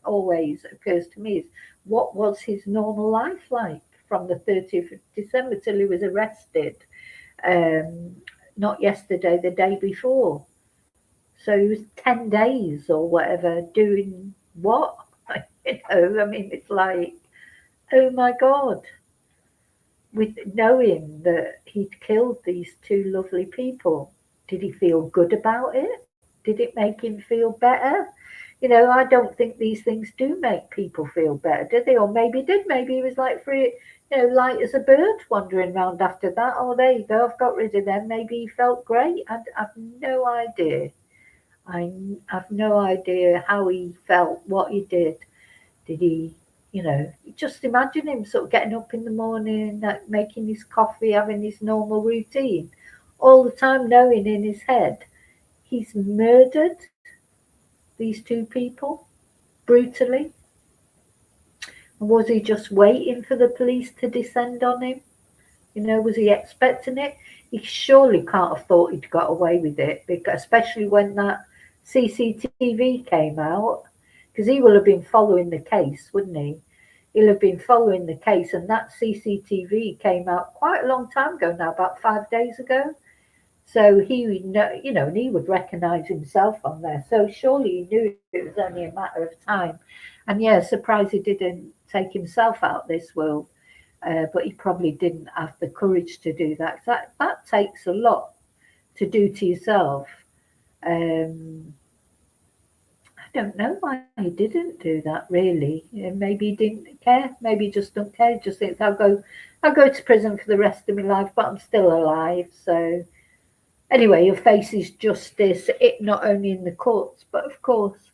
always occurs to me, is what was his normal life like from the 30th of December till he was arrested? Not yesterday, the day before. So he was 10 days or whatever doing what? It's like, oh my God. With knowing that he'd killed these 2 lovely people, did he feel good about it? Did it make him feel better? I don't think these things do make people feel better, do they? Or maybe did. Maybe he was like free, light as a bird wandering around after that. Oh, there you go, I've got rid of them. Maybe he felt great. I've no idea. I have no idea how he felt, what he did. Did he, just imagine him sort of getting up in the morning, making his coffee, having his normal routine, all the time knowing in his head he's murdered these 2 people brutally. And was he just waiting for the police to descend on him? Was he expecting it? He surely can't have thought he'd got away with it, because especially when that CCTV came out, because he will have been following the case, wouldn't he? He'll have been following the case, and that CCTV came out quite a long time ago now, about 5 days ago. So he would know, and he would recognise himself on there. So surely he knew it was only a matter of time. And yeah, surprised he didn't take himself out this world, but he probably didn't have the courage to do that. That takes a lot to do to yourself. I don't know why he didn't do that, really. Maybe he didn't care. Maybe he just don't care. He just thinks, I'll go to prison for the rest of my life, but I'm still alive. So anyway, he'll face his justice, it not only in the courts, but of course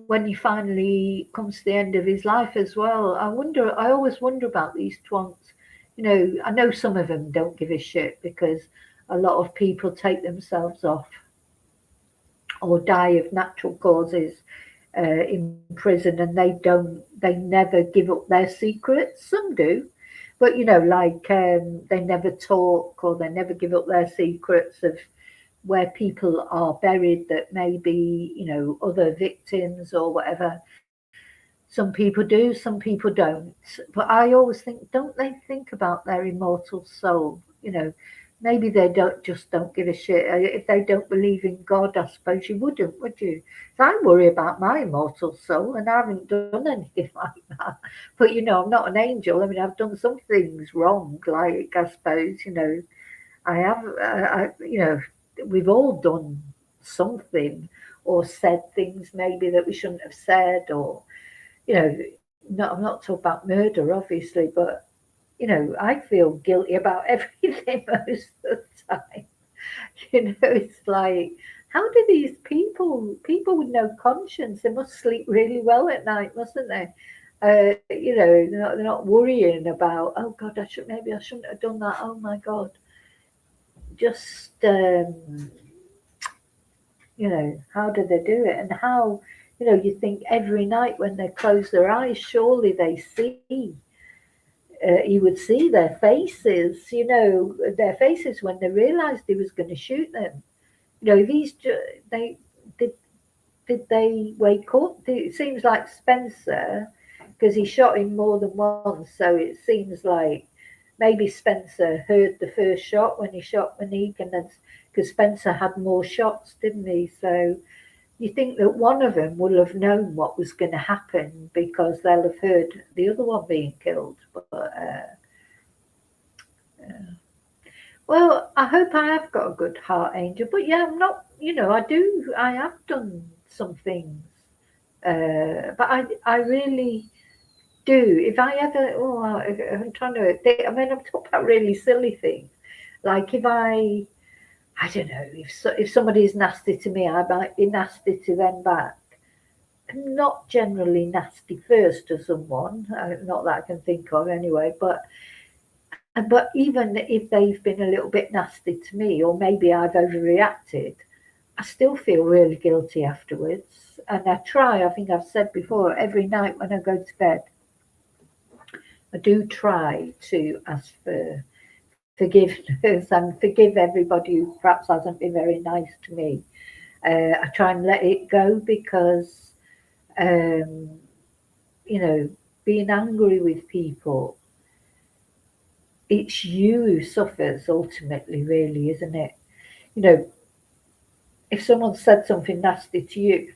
when he finally comes to the end of his life as well. I always wonder about these twonks. I know some of them don't give a shit because a lot of people take themselves off or die of natural causes in prison, and they never give up their secrets. Some do, but they never talk, or they never give up their secrets of where people are buried that may be other victims or whatever. Some people do, some people don't. But I always think, don't they think about their immortal soul? Maybe they don't give a shit. If they don't believe in God, I suppose you wouldn't, would you? So I worry about my immortal soul, and I haven't done anything like that. But I'm not an angel. I mean, I've done some things wrong, like I suppose I have. We've all done something or said things maybe that we shouldn't have said, or no, I'm not talking about murder, obviously, but I feel guilty about everything most of the time. It's like, how do these people with no conscience, they must sleep really well at night, mustn't they? They're not worrying about, oh God, maybe I shouldn't have done that. Oh my God, just how do they do it, and how you think every night when they close their eyes, surely they see. You would see their faces, their faces when they realised he was going to shoot them. These they did. Did they wake up? It seems like Spencer, because he shot him more than once. So it seems like maybe Spencer heard the first shot when he shot Monique, and then because Spencer had more shots, didn't he? So you think that one of them will have known what was going to happen because they'll have heard the other one being killed. But well, I hope I have got a good heart, Angel. But yeah, I'm not. I have done some things, but I really do. If I ever, I'm trying to think. I mean, I'm talking about really silly things, like if I don't know, if somebody's nasty to me, I might be nasty to them back. I'm not generally nasty first to someone, not that I can think of anyway. But even if they've been a little bit nasty to me, or maybe I've overreacted, I still feel really guilty afterwards. And I think I've said before, every night when I go to bed, I do try to ask for forgiveness and forgive everybody who perhaps hasn't been very nice to me. I try and let it go because, um, being angry with people, it's you who suffers ultimately, really, isn't it? You know, if someone said something nasty to you,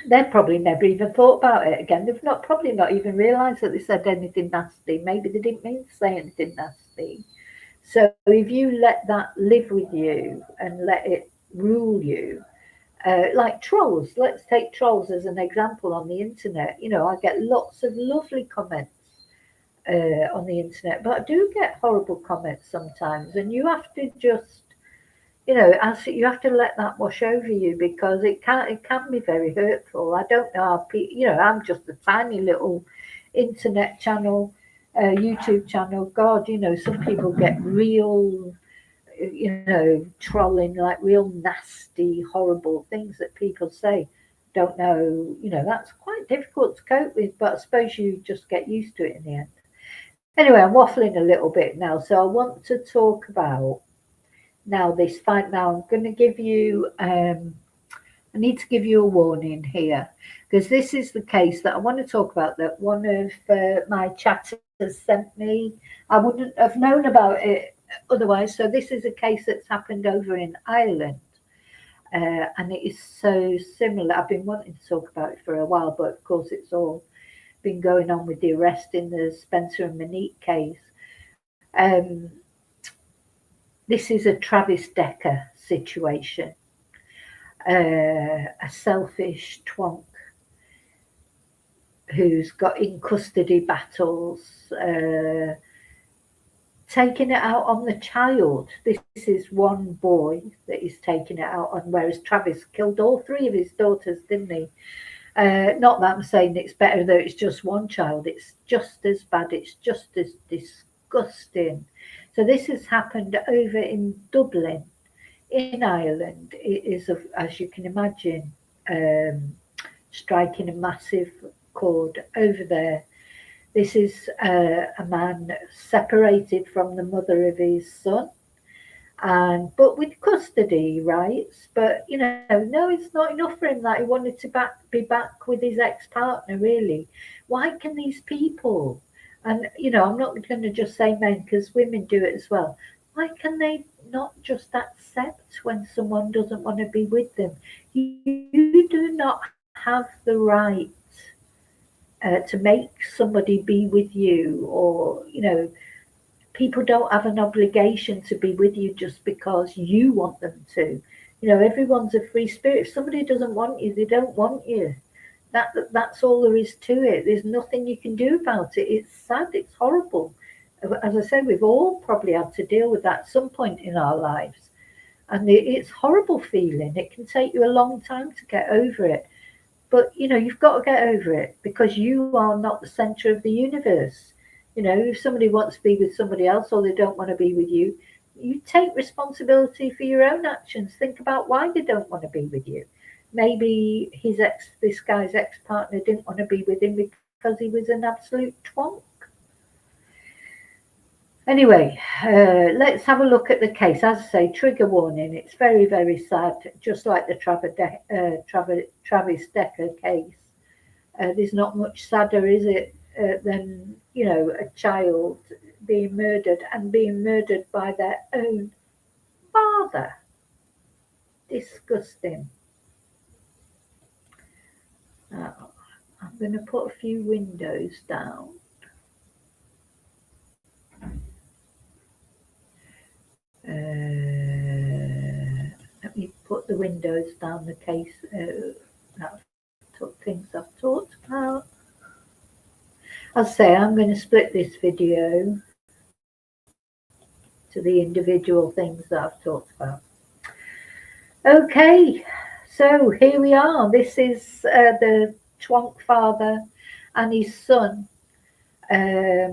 they've probably never even thought about it again. They've probably not even realised that they said anything nasty. Maybe they didn't mean to say anything nasty. So if you let that live with you and let it rule you, like trolls, let's take trolls as an example on the internet. I get lots of lovely comments on the internet, but I do get horrible comments sometimes, and you have to just as you have to let that wash over you, because it can be very hurtful. I don't know how I'm just a tiny little internet channel, YouTube channel. God, some people get real, trolling, like real nasty, horrible things that people say. Don't know, that's quite difficult to cope with, but I suppose you just get used to it in the end. Anyway, I'm waffling a little bit now, so I want to talk about this fight. Now I'm going to give you I need to give you a warning here, because this is the case that I want to talk about, that one of my chatters sent me. I wouldn't have known about it otherwise. So this is a case that's happened over in Ireland, and it is so similar. I've been wanting to talk about it for a while, but of course it's all been going on with the arrest in the Spencer and Monique case. This is a Travis Decker situation. A selfish twonk who's got in custody battles, taking it out on the child. This is one boy that is taking it out on, whereas Travis killed all three of his daughters, didn't he? Not that I'm saying it's better that it's just one child. It's just as bad. It's just as disgusting. So this has happened over in Dublin, in Ireland. It is, as you can imagine, striking a massive chord over there. This is a man separated from the mother of his son, but with custody rights. But no, it's not enough for him that he wanted to be back with his ex-partner. Really, why can these people? And I'm not going to just say men, because women do it as well. Why can they not just accept when someone doesn't want to be with them? You do not have the right to make somebody be with you, or people don't have an obligation to be with you just because you want them to. Everyone's a free spirit. If somebody doesn't want you, they don't want you. That's all there is to it. There's nothing you can do about it. It's sad. It's horrible. As I said, we've all probably had to deal with that at some point in our lives, and it's horrible feeling. It can take you a long time to get over it, but you've got to get over it, because you are not the center of the universe. If somebody wants to be with somebody else, or they don't want to be with you, you take responsibility for your own actions. Think about why they don't want to be with you. Maybe this guy's ex-partner didn't want to be with him because he was an absolute twonk. Anyway, let's have a look at the case. As I say, trigger warning. It's very, very sad, just like the Travis Decker case. There's not much sadder, is it, than a child being murdered, and being murdered by their own father. Disgusting. I'm going to put a few windows down. Let me put the windows down. The case things I've talked about. I'll say I'm going to split this video to the individual things that I've talked about. Okay, so here we are. This is the twonk father and his son. I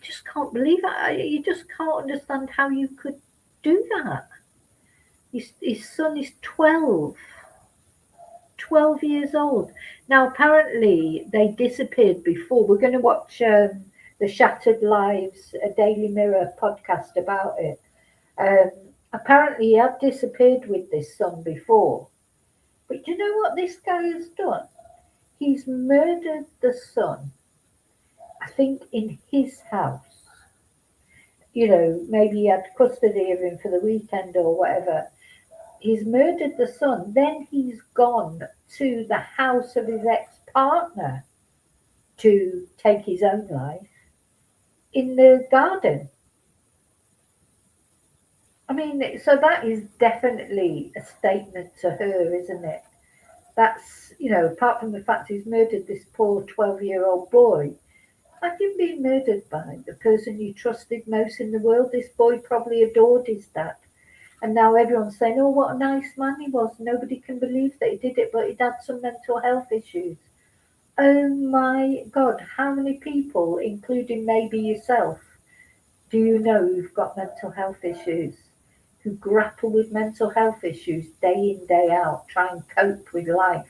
just can't believe it. You just can't understand how you could do that. His son is 12 years old. Now, apparently, they disappeared before. We're going to watch the Shattered Lives, a Daily Mirror podcast about it. Apparently, he had disappeared with this son before. But you know what this guy has done? He's murdered the son, I think, in his house. Maybe he had custody of him for the weekend or whatever. He's murdered the son. Then he's gone to the house of his ex-partner to take his own life in the garden. I mean, so that is definitely a statement to her, isn't it? That's, apart from the fact he's murdered this poor 12-year-old boy, imagine being murdered by the person you trusted most in the world. This boy probably adored his dad. And now everyone's saying, oh, what a nice man he was. Nobody can believe that he did it, but he'd had some mental health issues. Oh my God, how many people, including maybe yourself, do you know who've got mental health issues, who grapple with mental health issues day in, day out, try and cope with life?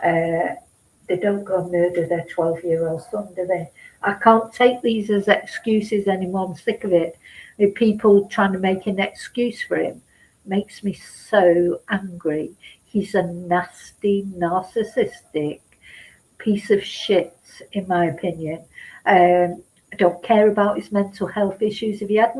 They don't go and murder their 12-year-old son, do they? I can't take these as excuses anymore. I'm sick of it. With people trying to make an excuse for him, makes me so angry. He's a nasty, narcissistic piece of shit, in my opinion. I don't care about his mental health issues. If he had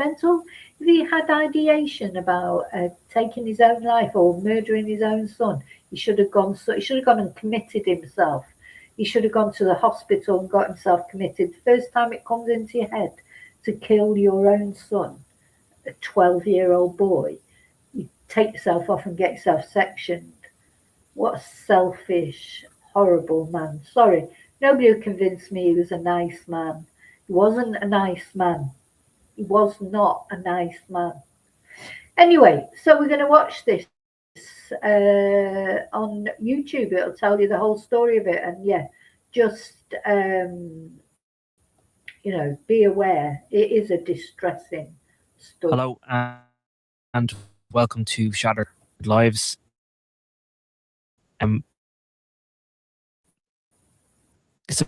ideation about taking his own life or murdering his own son, he should have gone and committed himself. He should have gone to the hospital and got himself committed. The first time it comes into your head to kill your own son, a 12-year-old boy, you take yourself off and get yourself sectioned. What a selfish, horrible man. Sorry, nobody will convince me he was a nice man. He wasn't a nice man. He was not a nice man. Anyway, so we're going to watch this on YouTube. It'll tell you the whole story of it. And yeah, just be aware. It is a distressing story. Hello and welcome to Shattered Lives. It's a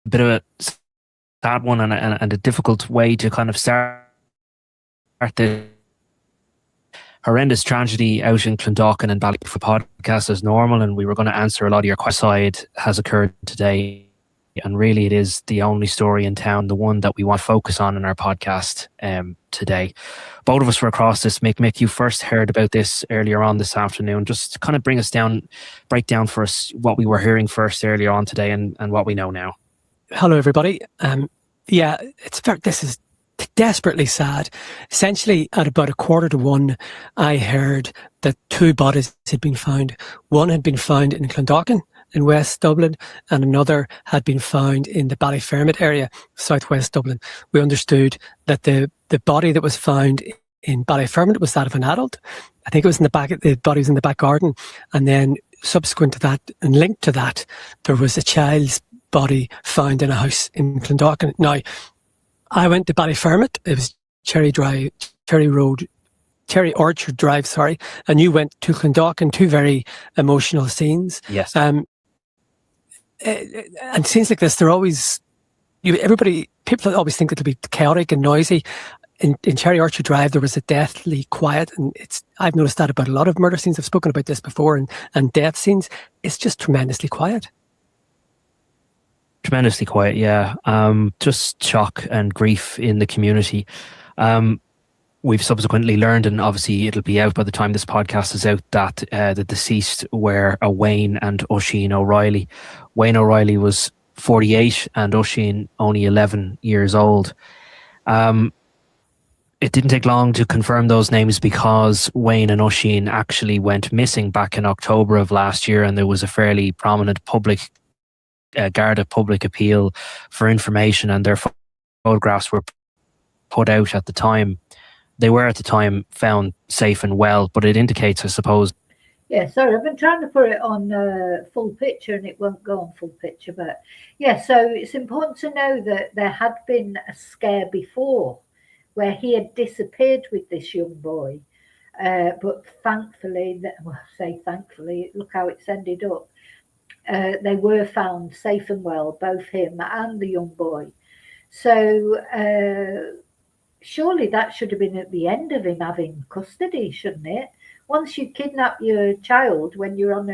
bit of a sad one and a difficult way to kind of start the horrendous tragedy out in Clondalkin and Ballyfor podcast as normal, and we were going to answer a lot of your questions. Side has occurred today, and really it is the only story in town, the one that we want to focus on in our podcast today. Both of us were across this. Mick, you first heard about this earlier on this afternoon. Just kind of break down for us what we were hearing first earlier on today and what we know now. Hello, everybody. This is desperately sad. Essentially, at about 1:15, I heard that 2 bodies had been found. One had been found in Clondalkin in West Dublin, and another had been found in the Ballyfermot area, southwest Dublin. We understood that the body that was found in Ballyfermot was that of an adult. I think it was the body was in the back garden, and then subsequent to that and linked to that, there was a child's body found in a house in Clondalkin. Now, I went to Ballyfermot. It was Cherry Orchard Drive, sorry, and you went to Clondalkin. 2 very emotional scenes. Yes. And scenes like this, they're always people always think it'll be chaotic and noisy. In Cherry Orchard Drive, there was a deathly quiet, and I've noticed that about a lot of murder scenes. I've spoken about this before, and death scenes. It's just tremendously quiet. Tremendously quiet, yeah. Just shock and grief in the community. We've subsequently learned, and obviously it'll be out by the time this podcast is out, that the deceased were a Wayne and Oisin O'Reilly. Wayne O'Reilly was 48 and Oisin only 11 years old. It didn't take long to confirm those names because Wayne and Oisin actually went missing back in October of last year, and there was a fairly prominent Garda public appeal for information, and their photographs were put out at the time. They were at the time found safe and well, but it indicates, I suppose. Yeah, sorry, I've been trying to put it on full picture and it won't go on full picture. But yeah, so it's important to know that there had been a scare before where he had disappeared with this young boy. But thankfully, look how it's ended up. They were found safe and well, both him and the young boy. So surely that should have been at the end of him having custody, shouldn't it? Once you kidnap your child when you're on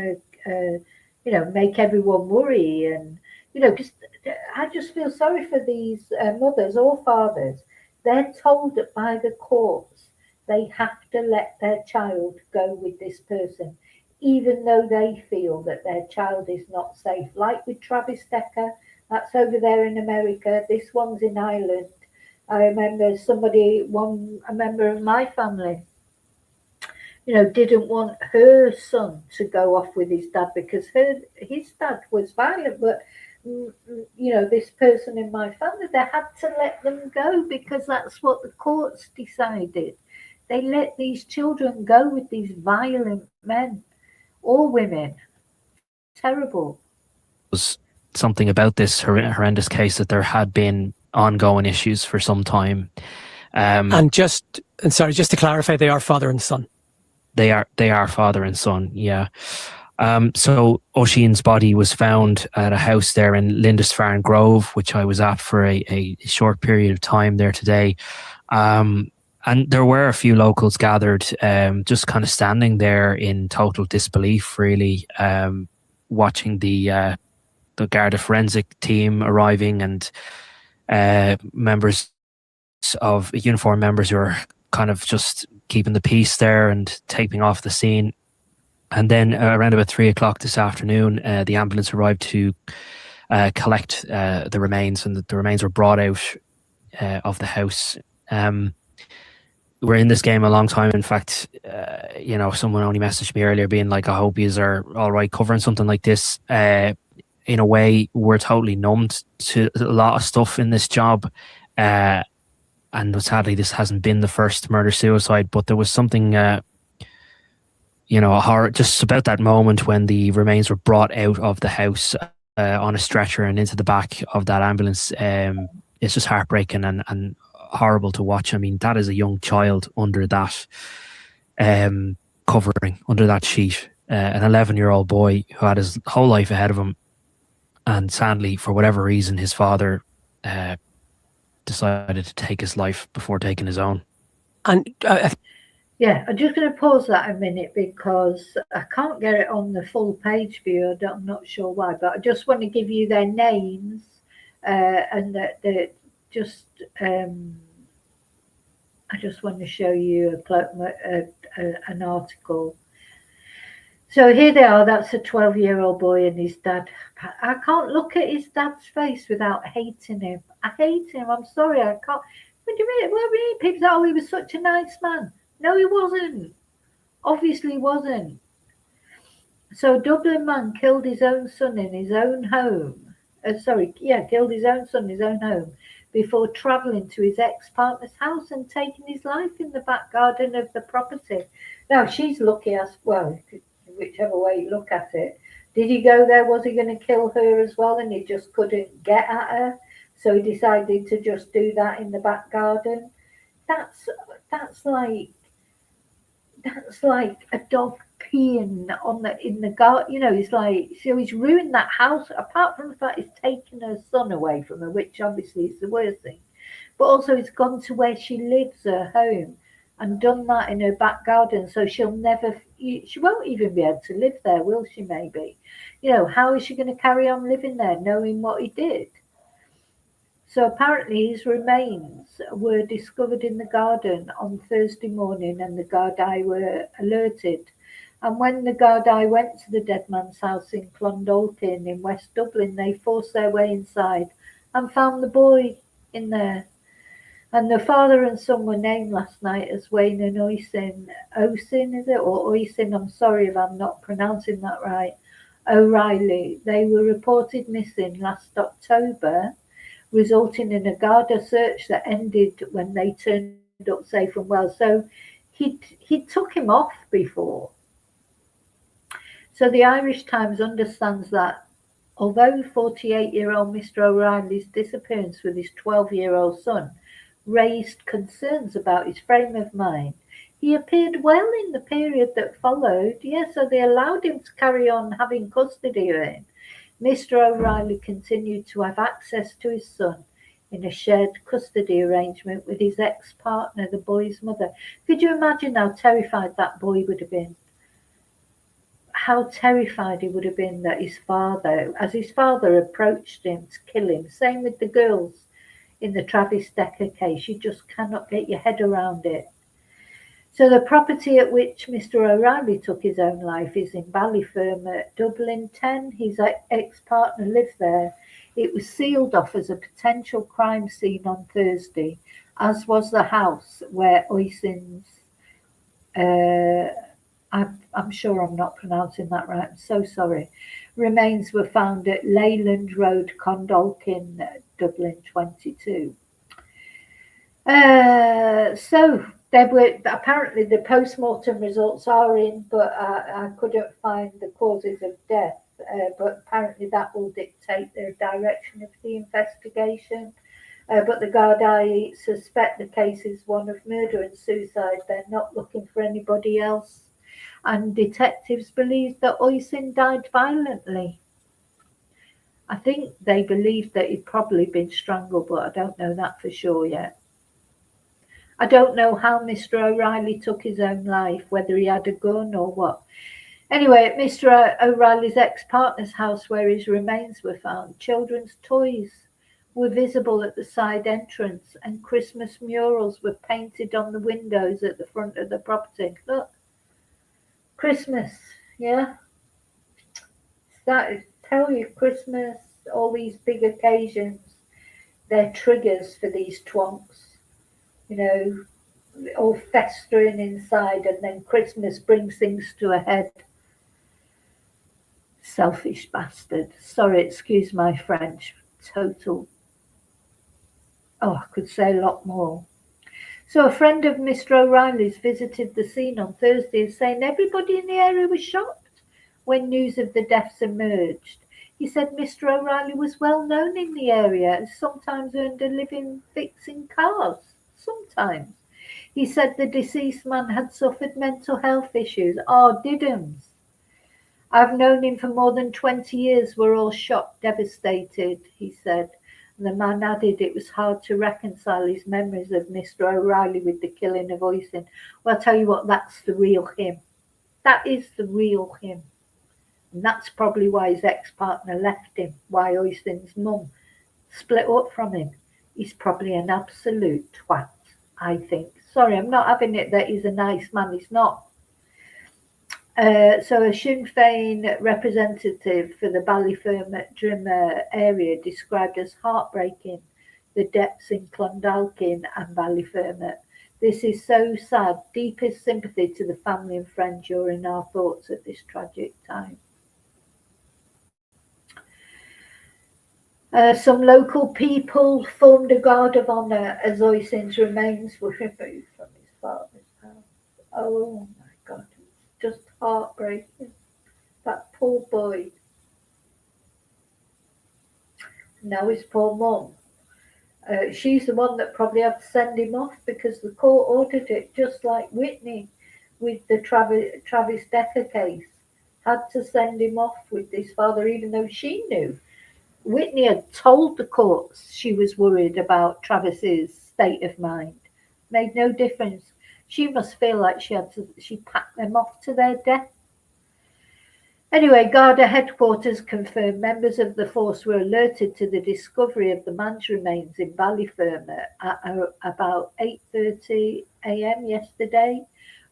make everyone worry, and I just feel sorry for these mothers or fathers. They're told that by the courts they have to let their child go with this person, even though they feel that their child is not safe. Like with Travis Decker, that's over there in America. This one's in Ireland. I remember a member of my family, didn't want her son to go off with his dad because his dad was violent. But, this person in my family, they had to let them go because that's what the courts decided. They let these children go with these violent men or women. Terrible. Was something about this horrendous case that there had been ongoing issues for some time. Just to clarify, they are father and son. They are father and son, yeah. So Oisin's body was found at a house there in Lindisfarne Grove, which I was at for a short period of time there today. And there were a few locals gathered, just kind of standing there in total disbelief, really, watching the Garda forensic team arriving and uniform members who are kind of just keeping the peace there and taping off the scene. And then around about 3:00 this afternoon, the ambulance arrived to collect the remains, and the remains were brought out of the house. We're in this game a long time. In fact, someone only messaged me earlier being like, I hope yous are all right covering something like this. In a way, we're totally numbed to a lot of stuff in this job. And sadly, this hasn't been the first murder-suicide, but there was something, horror just about that moment when the remains were brought out of the house on a stretcher and into the back of that ambulance. It's just heartbreaking and horrible to watch. I mean, that is a young child under that covering, under that sheet. An 11-year-old boy who had his whole life ahead of him. And sadly, for whatever reason, his father decided to take his life before taking his own. And Yeah, I'm just going to pause that a minute because I can't get it on the full page view. I'm not sure why, but I just want to give you their names and that just. I just want to show you an article. So here they are. That's a 12-year-old boy and his dad. I can't look at his dad's face without hating him. I hate him. I'm sorry. I can't. What do you mean? What do you mean? People say, oh, he was such a nice man. No, he wasn't. Obviously wasn't. So a Dublin man killed his own son in his own home. Killed his own son in his own home before travelling to his ex-partner's house and taking his life in the back garden of the property. Now, she's lucky as well, whichever way you look at it. Did he go there? Was he going to kill her as well? And he just couldn't get at her. So he decided to just do that in the back garden. That's like a dog peeing in the garden. You know, it's like, so he's ruined that house. Apart from the fact he's taken her son away from her, which obviously is the worst thing, but also he's gone to where she lives, her home, and done that in her back garden. So she won't even be able to live there, will she? Maybe, you know, how is she going to carry on living there, knowing what he did? So apparently his remains were discovered in the garden on Thursday morning and the Gardaí were alerted. And when the Gardaí went to the dead man's house in Clondalkin in West Dublin, they forced their way inside and found the boy in there. And the father and son were named last night as Wayne and Oisin. Oisin, is it? Or Oisin, I'm sorry if I'm not pronouncing that right. O'Reilly. They were reported missing last October, resulting in a Garda search that ended when they turned up safe and well. So he took him off before. So the Irish Times understands that although 48-year-old Mr. O'Reilly's disappearance with his 12-year-old son raised concerns about his frame of mind, he appeared well in the period that followed. So they allowed him to carry on having custody of him. Mr. O'Reilly continued to have access to his son in a shared custody arrangement with his ex-partner, the boy's mother. Could you imagine how terrified that boy would have been? How terrified he would have been that his father approached him to kill him. Same with the girls in the Travis Decker case. You just cannot get your head around it. So the property at which Mr. O'Reilly took his own life is in Ballyfermot, Dublin 10. His ex-partner lived there. It was sealed off as a potential crime scene on Thursday, as was the house where Oisin's, I'm sure I'm not pronouncing that right, I'm so sorry, remains were found at Leyland Road, Condalkin, Dublin 22. So there were apparently the post-mortem results are in, but I couldn't find the causes of death. But apparently that will dictate the direction of the investigation. But the Gardaí suspect the case is one of murder and suicide. They're not looking for anybody else. And detectives believe that Oisin died violently. I think they believe that he'd probably been strangled, but I don't know that for sure yet. I don't know how Mr. O'Reilly took his own life, whether he had a gun or what. Anyway, at Mr. O'Reilly's ex-partner's house where his remains were found, children's toys were visible at the side entrance and Christmas murals were painted on the windows at the front of the property. Look, Christmas, yeah? Tell you, Christmas, all these big occasions, they're triggers for these twonks. You know, all festering inside, and then Christmas brings things to a head. Selfish bastard. Sorry, excuse my French. Total. Oh, I could say a lot more. So a friend of Mr. O'Reilly's visited the scene on Thursday, saying everybody in the area was shocked when news of the deaths emerged. He said Mr. O'Reilly was well known in the area and sometimes earned a living fixing cars. Sometimes. He said the deceased man had suffered mental health issues. Oh, diddums. I've known him for more than 20 years. We're all shocked, devastated, he said. The man added it was hard to reconcile his memories of Mr. O'Reilly with the killing of Oisin. Well, I'll tell you what, that's the real him. That is the real him. And that's probably why his ex-partner left him, why Oisin's mum split up from him. He's probably an absolute twat, I think. Sorry, I'm not having it that he's a nice man. He's not. So a Sinn Féin representative for the Ballyfermot area described as heartbreaking the deaths in Clondalkin and Ballyfermot. This is so sad. Deepest sympathy to the family and friends. You're in our thoughts at this tragic time. Some local people formed a guard of honour as Oisin's remains were removed from his father's house. Oh my God, just heartbreaking. That poor boy. Now his poor mum. She's the one that probably had to send him off because the court ordered it, just like Whitney with the Travis Decker case. Had to send him off with his father, even though she knew. Whitney had told the courts she was worried about Travis's state of mind. Made no difference. She must feel like she packed them off to their death. Anyway, Garda headquarters confirmed members of the force were alerted to the discovery of the man's remains in Ballyfermot at about 8:30 a.m. yesterday,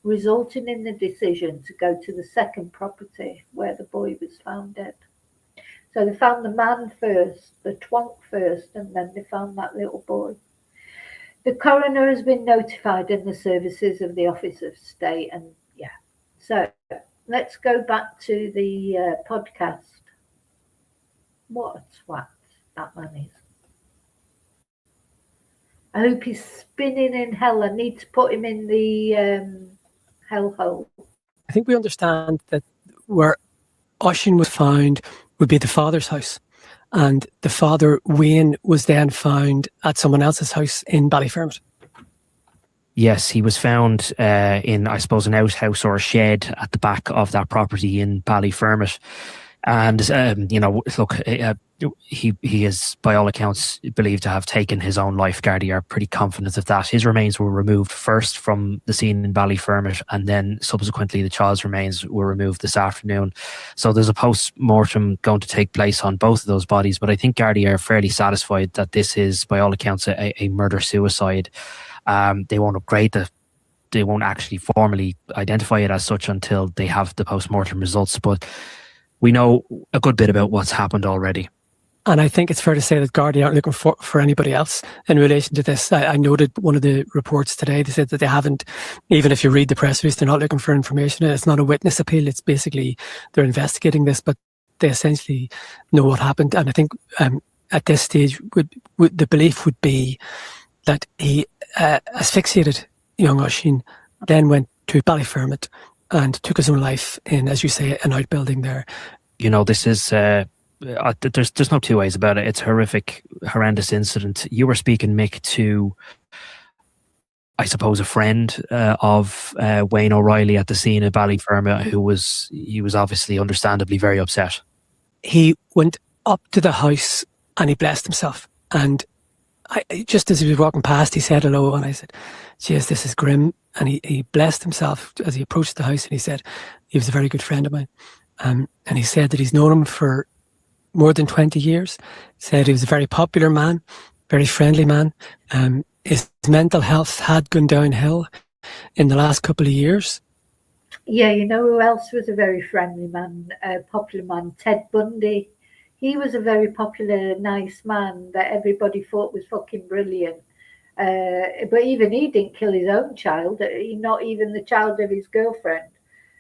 resulting in the decision to go to the second property where the boy was found dead. So they found the man first, the twonk first, and then they found that little boy. The coroner has been notified in the services of the Office of State, and yeah. So let's go back to the podcast. What a twat that man is. I hope he's spinning in hell. I need to put him in the hellhole. I think we understand that where Oisin was found would be the father's house. And the father, Wayne, was then found at someone else's house in Ballyfermot. Yes, he was found in, I suppose, an outhouse or a shed at the back of that property in Ballyfermot. And, look, he is, by all accounts, believed to have taken his own life. Gardaí are pretty confident of that. His remains were removed first from the scene in Ballyfermot, and then subsequently the child's remains were removed this afternoon. So there's a post-mortem going to take place on both of those bodies, but I think Gardaí are fairly satisfied that this is, by all accounts, a murder-suicide. They won't they won't actually formally identify it as such until they have the post-mortem results, but we know a good bit about what's happened already. And I think it's fair to say that Gardaí aren't looking for anybody else in relation to this. I noted one of the reports today, they said that they haven't, even if you read the press release, they're not looking for information. It's not a witness appeal. It's basically, they're investigating this, but they essentially know what happened. And I think at this stage, the belief would be that he asphyxiated young Oisin, then went to Ballyfermot and took his own life in, as you say, an outbuilding there. You know, this is, there's no two ways about it. It's a horrific, horrendous incident. You were speaking, Mick, to, I suppose, a friend of Wayne O'Reilly at the scene at Ballyfermot, he was obviously understandably very upset. He went up to the house and he blessed himself. And just as he was walking past, he said hello, and I said, "Geez, this is grim." And he blessed himself as he approached the house, and he said he was a very good friend of mine. And he said that he's known him for more than 20 years. He said he was a very popular man, very friendly man. His mental health had gone downhill in the last couple of years. Yeah, you know who else was a very friendly man, popular man? Ted Bundy. He was a very popular, nice man that everybody thought was fucking brilliant. But even he didn't kill his own child, not even the child of his girlfriend.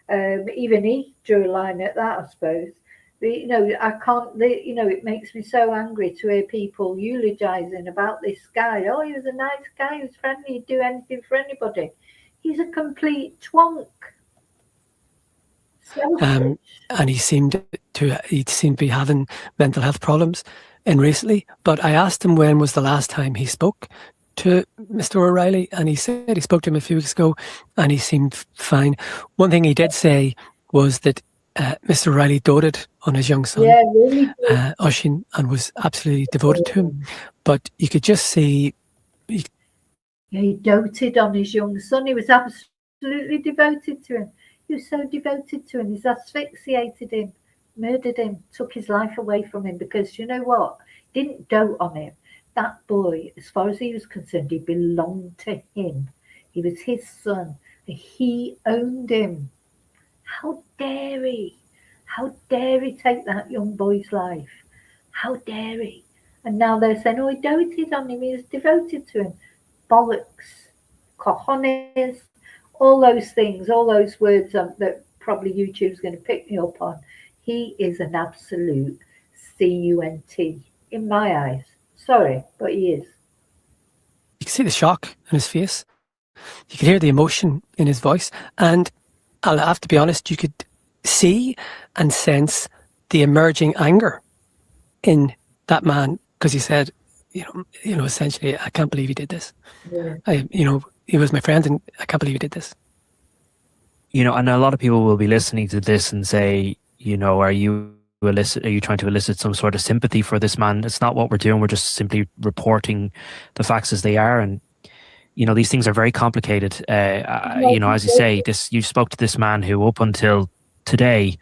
Even he drew a line at that, I suppose. But, I can't, it makes me so angry to hear people eulogizing about this guy. Oh, he was a nice guy, he was friendly, he'd do anything for anybody. He's a complete twonk. And he seemed to be having mental health problems recently. But I asked him when was the last time he spoke to Mr. O'Reilly, and he said he spoke to him a few weeks ago and he seemed fine. One thing he did say was that Mr. Riley doted on his young son, Yeah, really. Oisin, and was absolutely devoted to him. But you could just see, Yeah, he doted on his young son. He was absolutely devoted to him. He was so devoted to him. He's asphyxiated him, murdered him, took his life away from him because you know what? Didn't dote on him. That boy, as far as he was concerned, he belonged to him. He was his son. And he owned him. How dare he? How dare he take that young boy's life? How dare he? And now they're saying, oh, he doted on him. He was devoted to him. Bollocks, cojones, all those things, all those words that probably YouTube's going to pick me up on. He is an absolute cunt in my eyes. Sorry, but he is. you could see the shock in his face. You could hear the emotion in his voice. And I'll have to be honest, you could see and sense the emerging anger in that man, because he said, essentially, I can't believe he did this. Yeah. He was my friend, and I can't believe he did this. And a lot of people will be listening to this and say, are you trying to elicit some sort of sympathy for this man? It's not what we're doing. We're just simply reporting the facts as they are. And, these things are very complicated. As you say, you spoke to this man who up until today,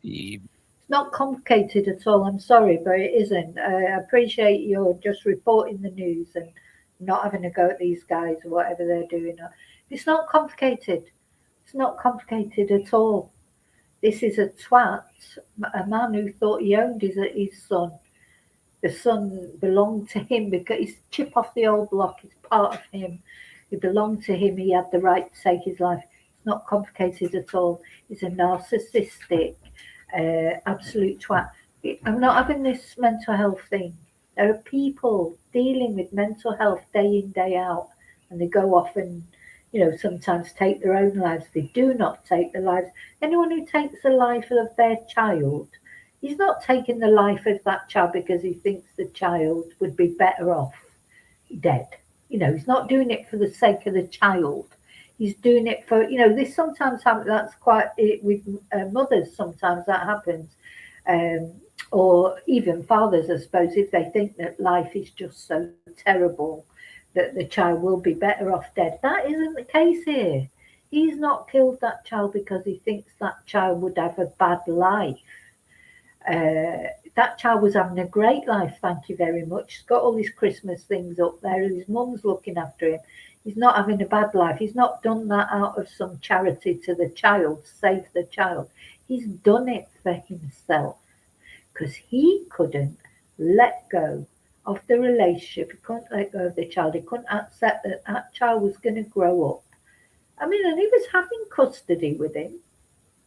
it's not complicated at all. I'm sorry, but it isn't. I appreciate you're just reporting the news and not having a go at these guys or whatever they're doing. It's not complicated. It's not complicated at all. This is a twat, a man who thought he owned his son. The son belonged to him because he's chip off the old block. It's part of him. It belonged to him. He had the right to take his life. It's not complicated at all. He's a narcissistic, absolute twat. I'm not having this mental health thing. There are people dealing with mental health day in, day out, and they go off and, sometimes take their own lives. They do not take the lives. Anyone who takes the life of their child, he's not taking the life of that child because he thinks the child would be better off dead. He's not doing it for the sake of the child. He's doing it for, this sometimes happens. That's quite with mothers. Sometimes that happens. Or even fathers, I suppose, if they think that life is just so terrible that the child will be better off dead. That isn't the case here. He's not killed that child because he thinks that child would have a bad life. That child was having a great life, thank you very much. He's got all these Christmas things up there. His mum's looking after him. He's not having a bad life. He's not done that out of some charity to the child, save the child. He's done it for himself because he couldn't let go of the relationship. He couldn't let go of the child. He couldn't accept that that child was going to grow up. And he was having custody with him.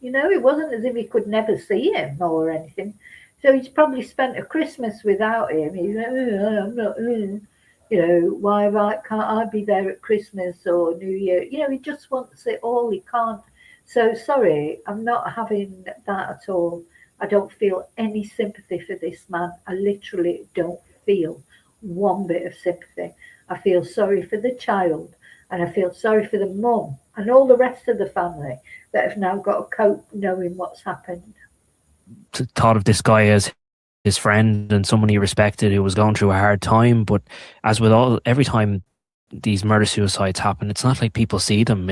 It wasn't as if he could never see him or anything. So he's probably spent a Christmas without him. He's like, I'm not, why can't I be there at Christmas or New Year? He just wants it all. He can't. So sorry, I'm not having that at all. I don't feel any sympathy for this man. I literally don't feel one bit of sympathy. I feel sorry for the child and I feel sorry for the mum and all the rest of the family that have now got to cope knowing what's happened. Thought of this guy as his friend and someone he respected who was going through a hard time, but as with every time these murder suicides happen, it's not like people see them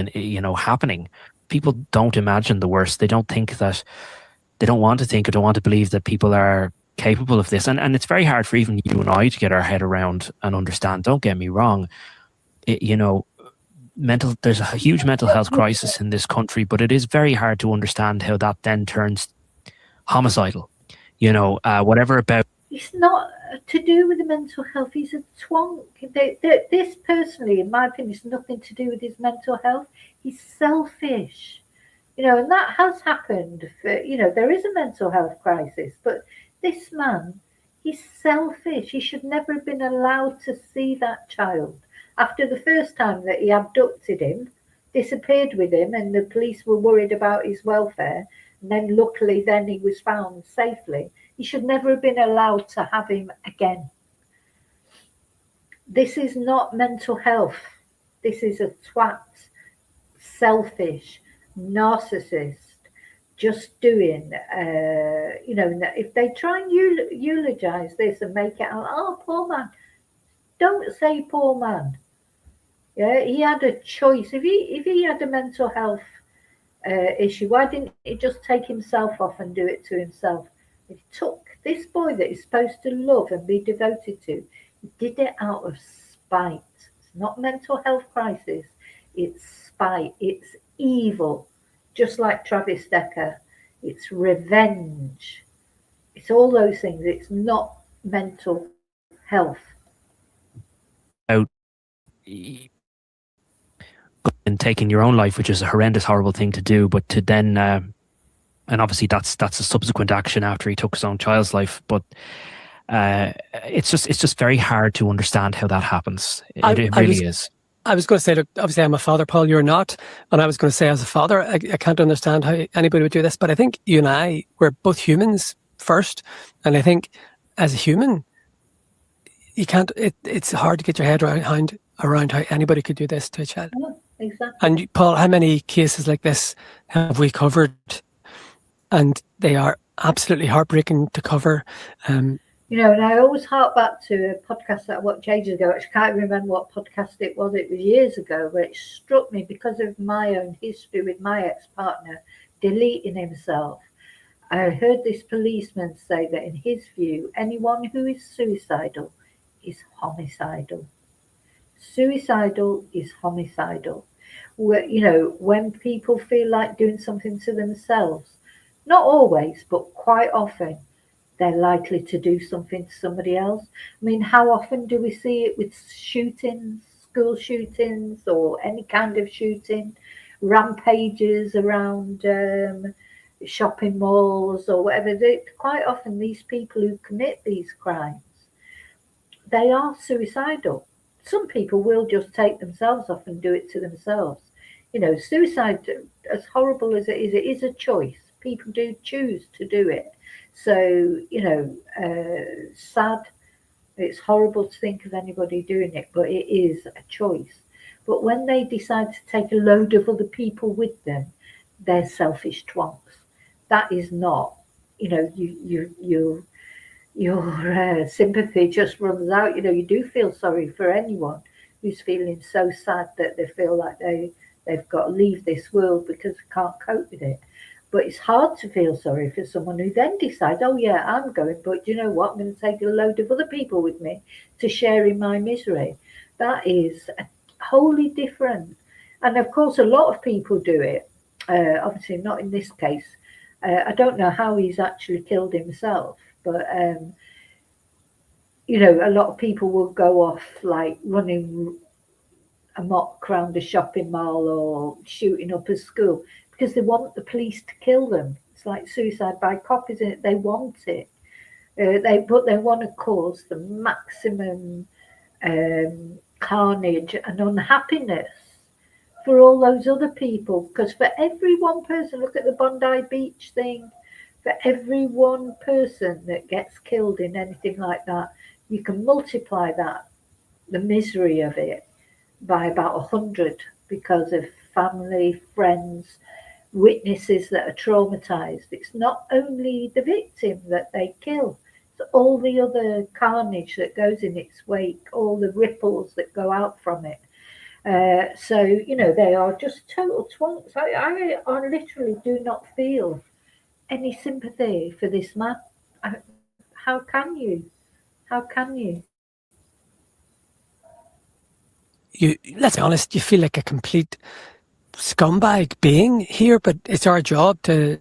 happening. People don't imagine the worst. They don't think that, they don't want to think or don't want to believe that people are capable of this, and it's very hard for even you and I to get our head around and understand. Don't get me wrong, there's a huge mental health crisis in this country, but it is very hard to understand how that then turns homicidal. Whatever about. It's not to do with the mental health. He's a twonk. This personally, in my opinion, is nothing to do with his mental health. He's selfish, and that has happened. There is a mental health crisis, but this man, he's selfish. He should never have been allowed to see that child. After the first time that he abducted him, disappeared with him, and the police were worried about his welfare, and then luckily then he was found safely, he should never have been allowed to have him again. This is not mental health. This is a twat, selfish, narcissist, just doing, if they try and eulogize this and make it out, oh, poor man, don't say poor man. Yeah, he had a choice. If he had a mental health issue, why didn't he just take himself off and do it to himself? He took this boy that he's supposed to love and be devoted to, he did it out of spite. It's not mental health crisis, it's spite, it's evil. Just like Travis Decker, it's revenge. It's all those things. It's not mental health. Out and taking your own life, which is a horrendous, horrible thing to do, but to then, and obviously that's a subsequent action after he took his own child's life. But it's just very hard to understand how that happens. It really is. I was going to say, look, obviously I'm a father, Paul, you're not. And I was going to say, as a father, I can't understand how anybody would do this. But I think you and I, we're both humans first. And I think as a human, you can't, it's hard to get your head around how anybody could do this to a child. Yeah, exactly. And Paul, how many cases like this have we covered? And they are absolutely heartbreaking to cover. And I always hark back to a podcast that I watched ages ago. I can't remember what podcast it was. It was years ago, but it struck me because of my own history with my ex-partner deleting himself. I heard this policeman say that in his view, anyone who is suicidal is homicidal. Suicidal is homicidal. When people feel like doing something to themselves, not always, but quite often, they're likely to do something to somebody else. I mean, how often do we see it with shootings, school shootings, or any kind of shooting, rampages around shopping malls or whatever? Quite often these people who commit these crimes, they are suicidal. Some people will just take themselves off and do it to themselves. Suicide, as horrible as it is a choice. People do choose to do it. So, sad. It's horrible to think of anybody doing it, but it is a choice. But when they decide to take a load of other people with them, they're selfish twonks. That is not, your sympathy just runs out. You do feel sorry for anyone who's feeling so sad that they feel like they've got to leave this world because they can't cope with it. But it's hard to feel sorry for someone who then decides, oh yeah, I'm going, but you know what? I'm going to take a load of other people with me to share in my misery. That is wholly different. And of course, a lot of people do it. Obviously not in this case. I don't know how he's actually killed himself, but a lot of people will go off like running amok around a shopping mall or shooting up a school because they want the police to kill them. It's like suicide by cop, isn't it? They want it. They want to cause the maximum carnage and unhappiness for all those other people. Because for every one person, look at the Bondi Beach thing, for every one person that gets killed in anything like that, you can multiply that, the misery of it, by about 100 because of family, friends, witnesses that are traumatized. It's not only the victim that they kill, it's all the other carnage that goes in its wake, all the ripples that go out from it. So they are just total twonks. I literally do not feel any sympathy for this man. How can you? Let's be honest, you feel like a complete scumbag being here, but it's our job to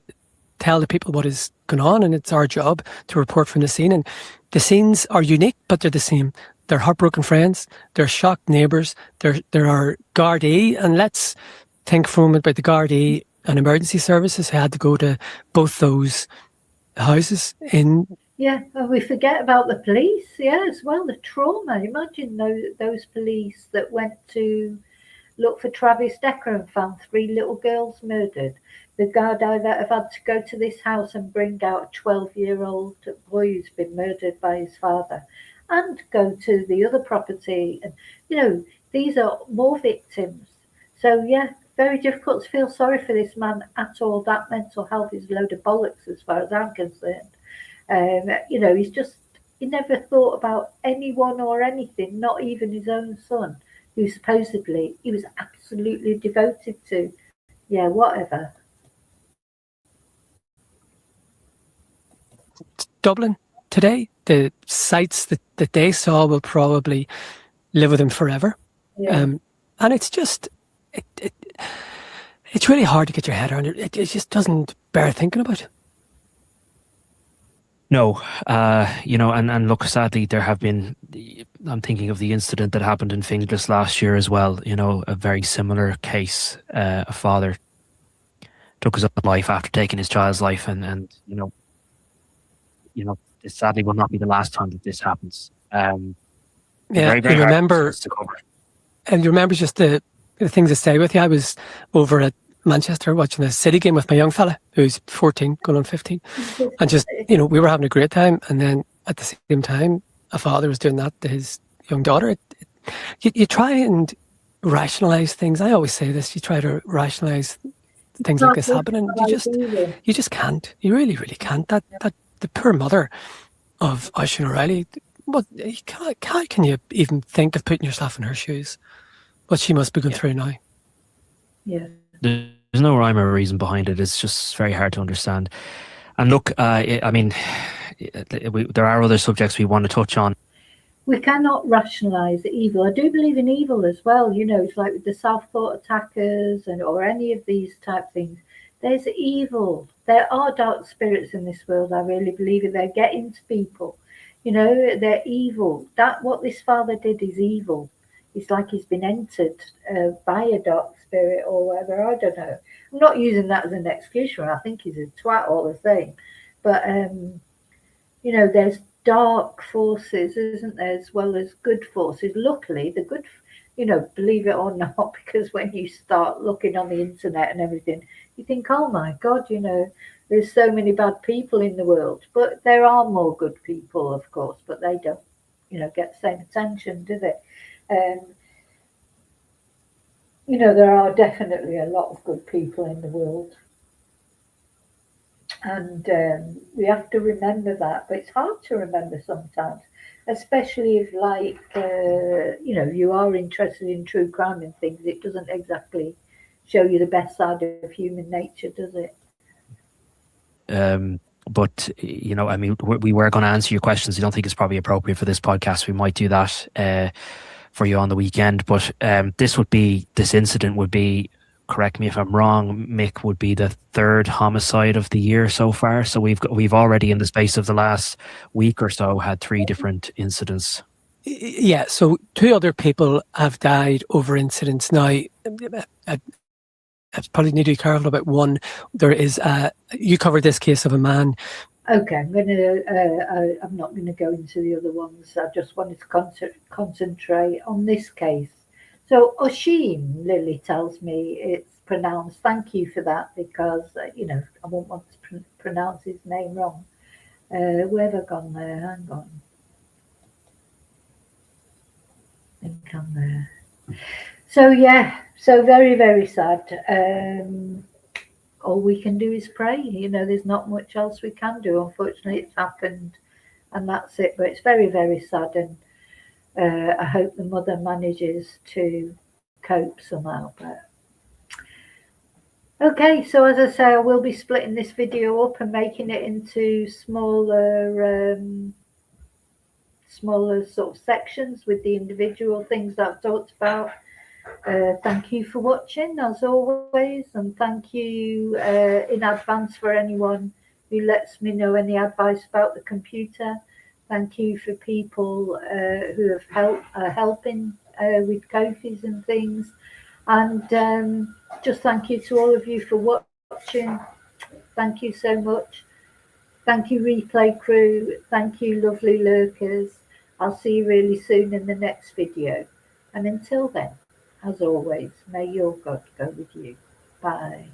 tell the people what is going on, and it's our job to report from the scene. And the scenes are unique, but they're the same. They're heartbroken friends, they're shocked neighbours, there are Gardaí, and let's think for a moment about the Gardaí and emergency services who had to go to both those houses in. Yeah, and we forget about the police, as well, the trauma. Imagine those police that went to look for Travis Decker and found 3 little girls murdered. The Gardaí that have had to go to this house and bring out a 12-year-old boy who's been murdered by his father, and go to the other property. And, these are more victims. So, very difficult to feel sorry for this man at all. That mental health is a load of bollocks as far as I'm concerned. You know, he never thought about anyone or anything, not even his own son, who supposedly he was absolutely devoted to. Yeah, whatever. Dublin today, the sights that they saw will probably live with him forever. Yeah. And it's just, it's really hard to get your head around it. It just doesn't bear thinking about. No, you know, and look, sadly, there have been. I'm thinking of the incident that happened in Finglas last year as well. You know, a very similar case. A father took his own life after taking his child's life, and you know, this sadly will not be the last time that this happens. Yeah, very, very you hard remember, to cover. and you remember just the things that stay with you. I was over at Manchester watching a City game with my young fella who's 14, going on 15, and just, you know, we were having a great time, and then at the same time, a father was doing that to his young daughter. You try and rationalize things. I always say this: you try to rationalize things like this happening. You just can't. You really, really can't. That the poor mother of Oisin O'Reilly. What? How can you even think of putting yourself in her shoes? What she must be going through now. Yeah. There's no rhyme or reason behind it. It's just very hard to understand. And look, I mean, there are other subjects we want to touch on. We cannot rationalise evil. I do believe in evil as well. You know, it's like with the self-thought attackers or any of these type things. There's evil. There are dark spirits in this world. I really believe it. They're getting to people. You know, they're evil. What this father did is evil. It's like he's been entered by a dark spirit or whatever. I don't know. I'm not using that as an excuse for him. I think he's a twat all the same. But, you know, there's dark forces, isn't there, as well as good forces. Luckily, the good, you know, believe it or not, because when you start looking on the internet and everything, you think, oh my God, you know, there's so many bad people in the world. But there are more good people, of course, but they don't, you know, get the same attention, do they? You know, there are definitely a lot of good people in the world. And we have to remember that, but it's hard to remember sometimes, especially if, like, you know, you are interested in true crime and things. It doesn't exactly show you the best side of human nature, does it? But, you know, I mean, we were going to answer your questions. I don't think it's probably appropriate for this podcast. We might do that for you on the weekend. But this incident would be, correct me if I'm wrong, Mick, would be the third homicide of the year so far. So we've already, in the space of the last week or so, had 3 different incidents. Yeah, so 2 other people have died over incidents. Now, I probably need to be careful about one. There is you covered this case of a man. Okay, I'm not gonna go into the other ones. I just wanted to concentrate on this case. So Oisin, Lily tells me it's pronounced. Thank you for that, because you know, I won't want to pronounce his name wrong. Where have I gone there? Hang on. I think I'm there. So yeah, so very, very sad. All we can do is pray. You know, there's not much else we can do. Unfortunately, it's happened, and that's it. But it's very, very sad, and I hope the mother manages to cope somehow. But okay, so as I say, I will be splitting this video up and making it into smaller sort of sections with the individual things that I've talked about. Thank you for watching, as always, and thank you in advance for anyone who lets me know any advice about the computer. Thank you for people who have helping with Ko-fis and things, and just thank you to all of you for watching. Thank you so much. Thank you, replay crew. Thank you, lovely lurkers. I'll see you really soon in the next video, and until then, as always, may your God go with you. Bye.